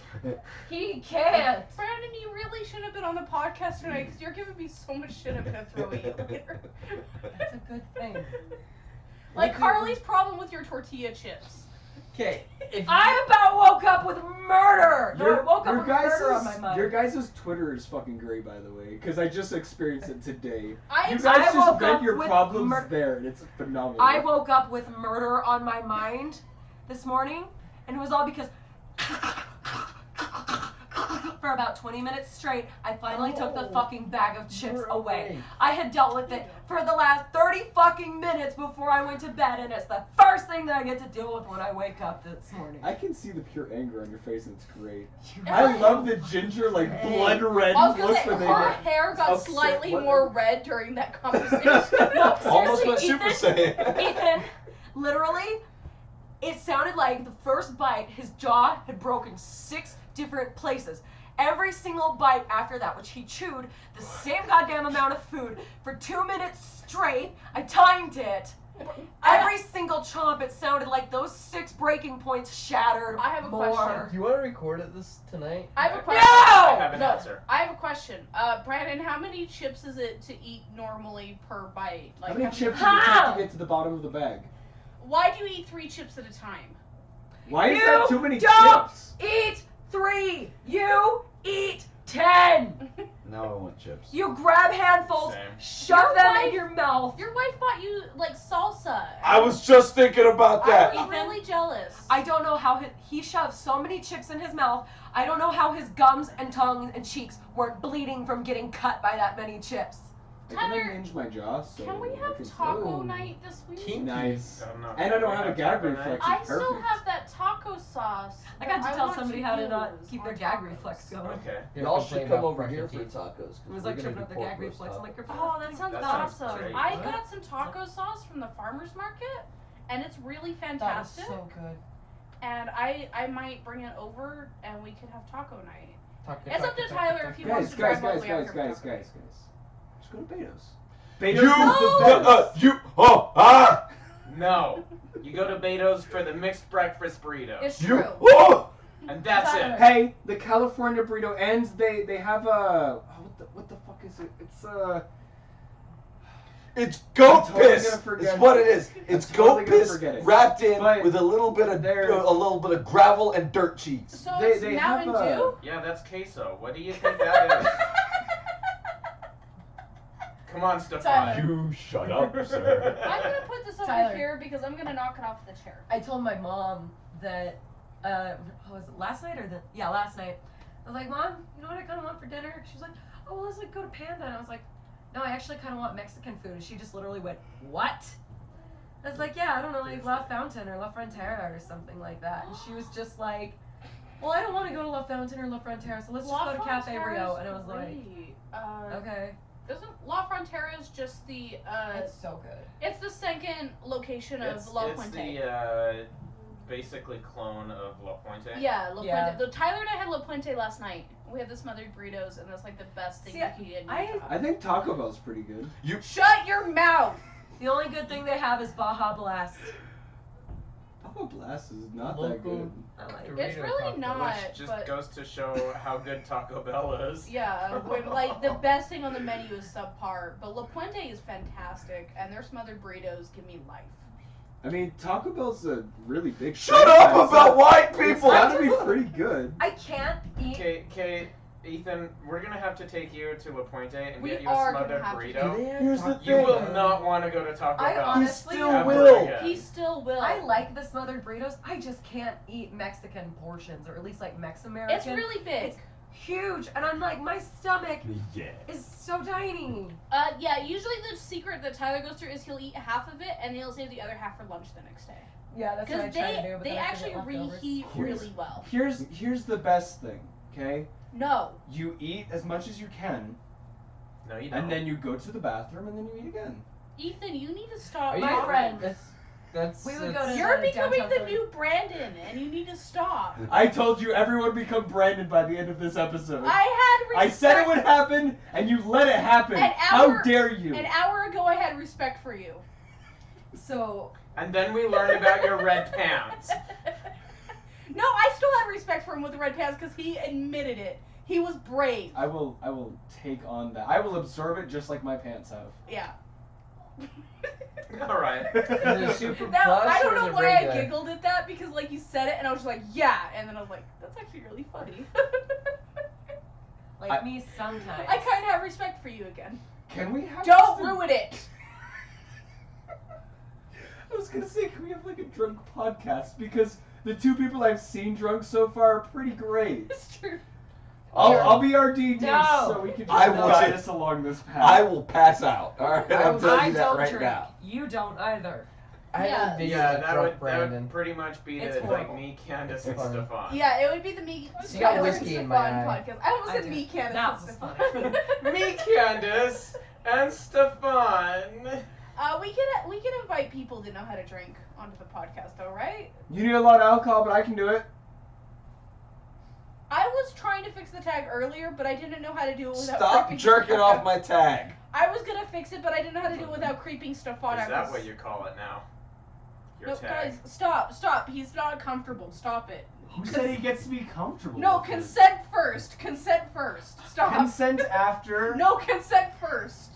He can't. Brandon, you really should have been on the podcast tonight because you're giving me so much shit I'm gonna throw at you later. That's a good thing. Like Carly's problem with your tortilla chips. Okay. I about woke up with murder. I woke up with murder on my mind. Your guys' Twitter is fucking great, by the way, because I just experienced it today. I You guys just woke vent up your with problems there, and it's phenomenal. I woke up with murder on my mind this morning, and it was all because for about 20 minutes straight, I finally took the fucking bag of chips away. I had dealt with it for the last 30 fucking minutes before I went to bed, and it's the first thing that I get to deal with when I wake up this morning. I can see the pure anger on your face, and it's great. I love the ginger, like, blood red I was gonna look say, when they her get hair got upset. slightly What? more red during that conversation. No, Almost went seriously, Super Saiyan. Ethan, literally, it sounded like the first bite, his jaw had broken 6 different places. Every single bite after that, which he chewed the same goddamn amount of food for 2 minutes straight, I timed it. Every single chomp, it sounded like those 6 breaking points shattered. I have a more. question. Do you want to record it tonight? I have a question. I have an answer. I have a question. Brandon, how many chips is it to eat normally per bite? Like How many chips does it take to get to the bottom of the bag? Why do you eat 3 chips at a time? Why is that too many don't chips? Eat 3. You eat 10. Now I want chips. You grab handfuls, Same. shove them in your mouth. Your wife bought you like salsa. I was just thinking about that. I was really jealous. I don't know how he shoved so many chips in his mouth. I don't know how his gums and tongue and cheeks weren't bleeding from getting cut by that many chips. I can Tyler, arrange my jaw, so Can we I have can taco Ooh. night this week? Kinky. Nice. I'm not And I don't gonna have a gag taco night. reflex. I It's still perfect. have that taco sauce. I got to that tell want somebody to how to not use keep their on gag tacos. reflex going. Okay. Y'all should come over here for tacos. It was like tripping up the gag reflex. I'm like, Oh, that sounds That sounds awesome. great. I got some taco sauce from the farmer's market, and it's really That was fantastic. so good. And I might bring it over, and we could have taco night. Taco, It's up to Tyler if he wants to Guys, drive all the way out here for taco. guys. Just go to Beto's. You, Beto's is the best. No. You go to Beto's for the mixed breakfast burrito. It's You, true. oh! And that's Tyler. it. Hey, the California burrito ends. They have a what the fuck is it? It's goat I'm totally piss. gonna forget It's what it. it is. It's I'm totally goat gonna piss forget it. wrapped in But with a little bit of gravel and dirt cheese. So They- it's they Mountain have a- Dew? Yeah, that's queso. What do you think that is? Come on, Stefan. Tyler. You shut up, sir. I'm gonna put this over Tyler. here because I'm gonna knock it off the chair. I told my mom that, was it last night last night. I was like, Mom, you know what I kind of want for dinner? She was like, oh, well, let's like go to Panda. And I was like, no, I actually kind of want Mexican food. And she just literally went, what? I was like, yeah, I don't know, like La Fountain or La Frontera or something like that. And she was just like, well, I don't want to go to La Fountain or La Frontera, so let's just go to Cafe Rio. And I was like, okay. Isn't La Frontera is just the It's so good. it's the second location of La It's Puente. the basically clone of La Puente. Yeah, La Yeah. Puente. The Tyler and I had La Puente last night. We had the smothered burritos, and that's like the best thing See, you can eat in I- Utah. I think Taco Bell's pretty good. Shut your mouth! The only good thing they have is Baja Blast. Taco Blast is not that Local- good. I like it. It's really not, Which just but goes to show how good Taco Bell is. yeah, like the best thing on the menu is subpar, but La Puente is fantastic, and their smothered burritos give me life. I mean, Taco Bell's a really big. Shut up franchise, about so white It's people. gotta be pretty good. I can't eat. Okay, Ethan, we're gonna have to take you to La Puente and We get you a are gonna smothered have to burrito. Here's the You thing. will not want to go to Taco I Bell. honestly- still ever will. again. He still will. I like the smothered burritos. I just can't eat Mexican portions, or at least like Mex-American. It's really big. It's huge, and I'm like, my stomach Yeah. is so tiny. Yeah, usually the secret that Tyler goes through is he'll eat half of it and he'll save the other half for lunch the next day. Yeah, that's what I Because try to do. But they then I actually forget leftovers. reheat really well. Here's the best thing, okay? No. You eat as much as you can, No, you don't. and then you go to the bathroom, and then you eat again. Ethan, you need to stop. Are you- My friend. That's We would that's- go to- You're becoming downtown the Philly. new Brandon, and you need to stop. I told you everyone would become Brandon by the end of this episode. I had I said it respect. would happen, and you let it happen. An How hour- dare you? An hour ago, I had respect for you. So And then we learned about your red pants. No, I still have respect for him with the red pants because he admitted it. He was brave. I will take on that. I will absorb it just like my pants have. Yeah. All right. Is it a super Now, plus I don't or is know it why regular? I giggled at that because like you said it and I was just like, yeah, and then I was like, that's actually really funny. like me sometimes. I kind of have respect for you again. Can we have Don't just a- ruin it. I was gonna say, can we have like a drunk podcast? Because the two people I've seen drunk so far are pretty great. It's true. I'll be our DD No. so we can just I will guide say- us along this path. I will pass out. All right, I'm telling I you that don't right drink. now. You don't either. I Yeah. have a video Yeah, of that drunk would Brandon. pretty much beat It's it like horrible. me, Candace, and Funny. Stefan. Yeah, it would be the me. She got Tyler whiskey and in my Stefan eye. podcast. I almost I said do. me, Candace, That and was Stefan. Me, Candace, and Stefan. We can invite people that know how to drink onto the podcast, though, right? You need a lot of alcohol, but I can do it. I was trying to fix the tag earlier, but I didn't know how to do it without Stop creeping jerking Stefan. off my tag. I was gonna fix it, but I didn't know how to do it without creeping Stefan out. Is that what you call it now? Your No, tag. guys, stop. He's not comfortable. Stop it. Who said he gets to be comfortable? No, with it? consent first. Consent first. Stop. Consent after. No, consent first.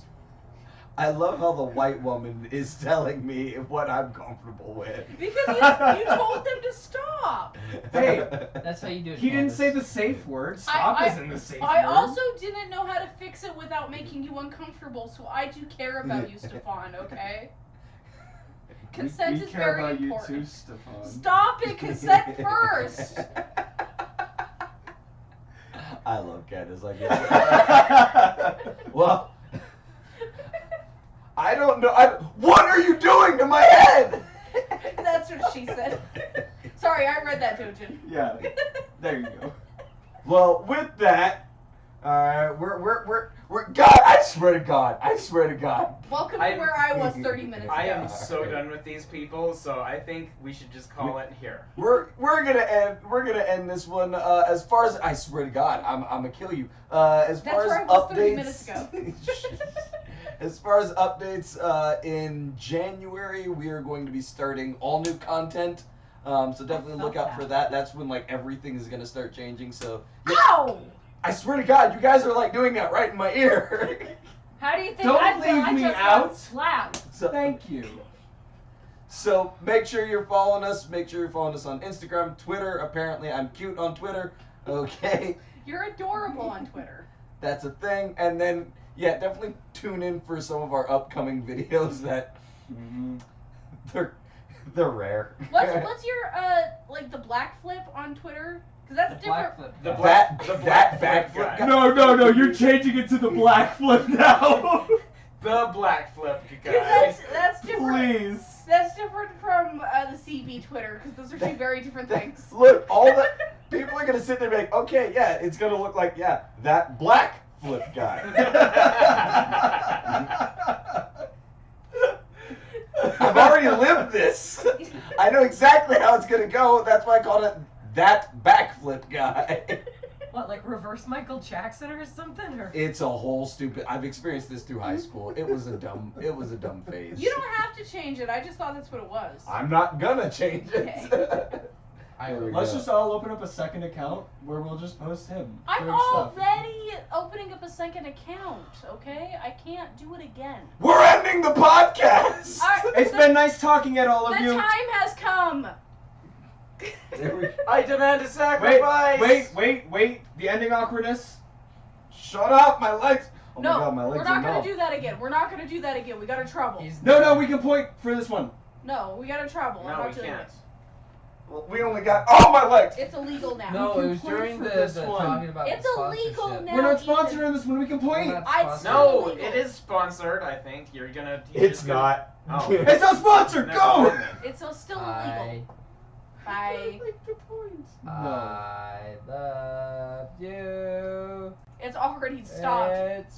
I love how the white woman is telling me what I'm comfortable with. Because you told them to stop. Hey, That's how you do it. he didn't Candace. say the safe word. Stop I- isn't the safe I word. also didn't know how to fix it without making you uncomfortable, so I do care about you, Stefan, okay? Consent we is care very about important. you too, Stefan. Stop it, consent first. I love Candace like this. Well, I don't know. What are you doing to my head? That's what she said. Sorry, I read that, Dojin. Yeah, there you go. Well, with that, Alright, we're God, I swear to God. Welcome to where I was 30 minutes ago. I am so done with these people, so I think we should just call it here. We're gonna end this one. As far as I swear to God, I'm gonna kill you. As That's far as where I was 30 updates, minutes ago. as far as updates, in January we are going to be starting all new content. So definitely look out for that. That's when like everything is gonna start changing. So Ow! I swear to God, you guys are like doing that right in my ear. How do you think Don't I feel? leave I me just out. got slapped. So, Thank you. So make sure you're following us. Make sure you're following us on Instagram, Twitter. Apparently, I'm cute on Twitter. Okay, You're adorable on Twitter. that's a thing. And then yeah, definitely tune in for some of our upcoming videos that they're rare. What's your like the black flip on Twitter? Because that's different. The That black flip guy. guy. No, you're changing it to the black flip now. The black flip guy. That's different. Please. That's different from the CB Twitter because those are two very different things. Look, all the people are gonna sit there and be like, okay, yeah, it's gonna look like that black flip guy. I've already lived this. I know exactly how it's gonna go. That's why I called it that backflip guy. What, like reverse Michael Jackson or something? Or It's a whole stupid. I've experienced this through high school. It was a dumb phase. You don't have to change it. I just thought that's what it was. I'm not gonna change it. Let's just all open up a second account where we'll just post him. I'm doing stuff. already opening up a second account, okay? I can't do it again. We're ending the podcast. It's been nice talking at all of The you. time has come. I demand a sacrifice. Wait. The ending awkwardness. Shut up, my legs. Oh No, my God, my legs we're not are gonna numb. do that again. We're not gonna do that again. We got in trouble. No, we can point for this one. No, we got in trouble. I'm No, not we doing can't. it. Well, we only got. Oh, my legs. It's illegal now. No, it was point during for the this one. talking about It's the illegal sponsorship. now. We're not Ethan. sponsoring this one. We can point. We're not I'd sponsored. No, illegal. it is sponsored. I think you're gonna. It's not. Oh. It's not sponsored. Never Go. mind then. It's still I, illegal. Bye. I love you. It's already stopped. It's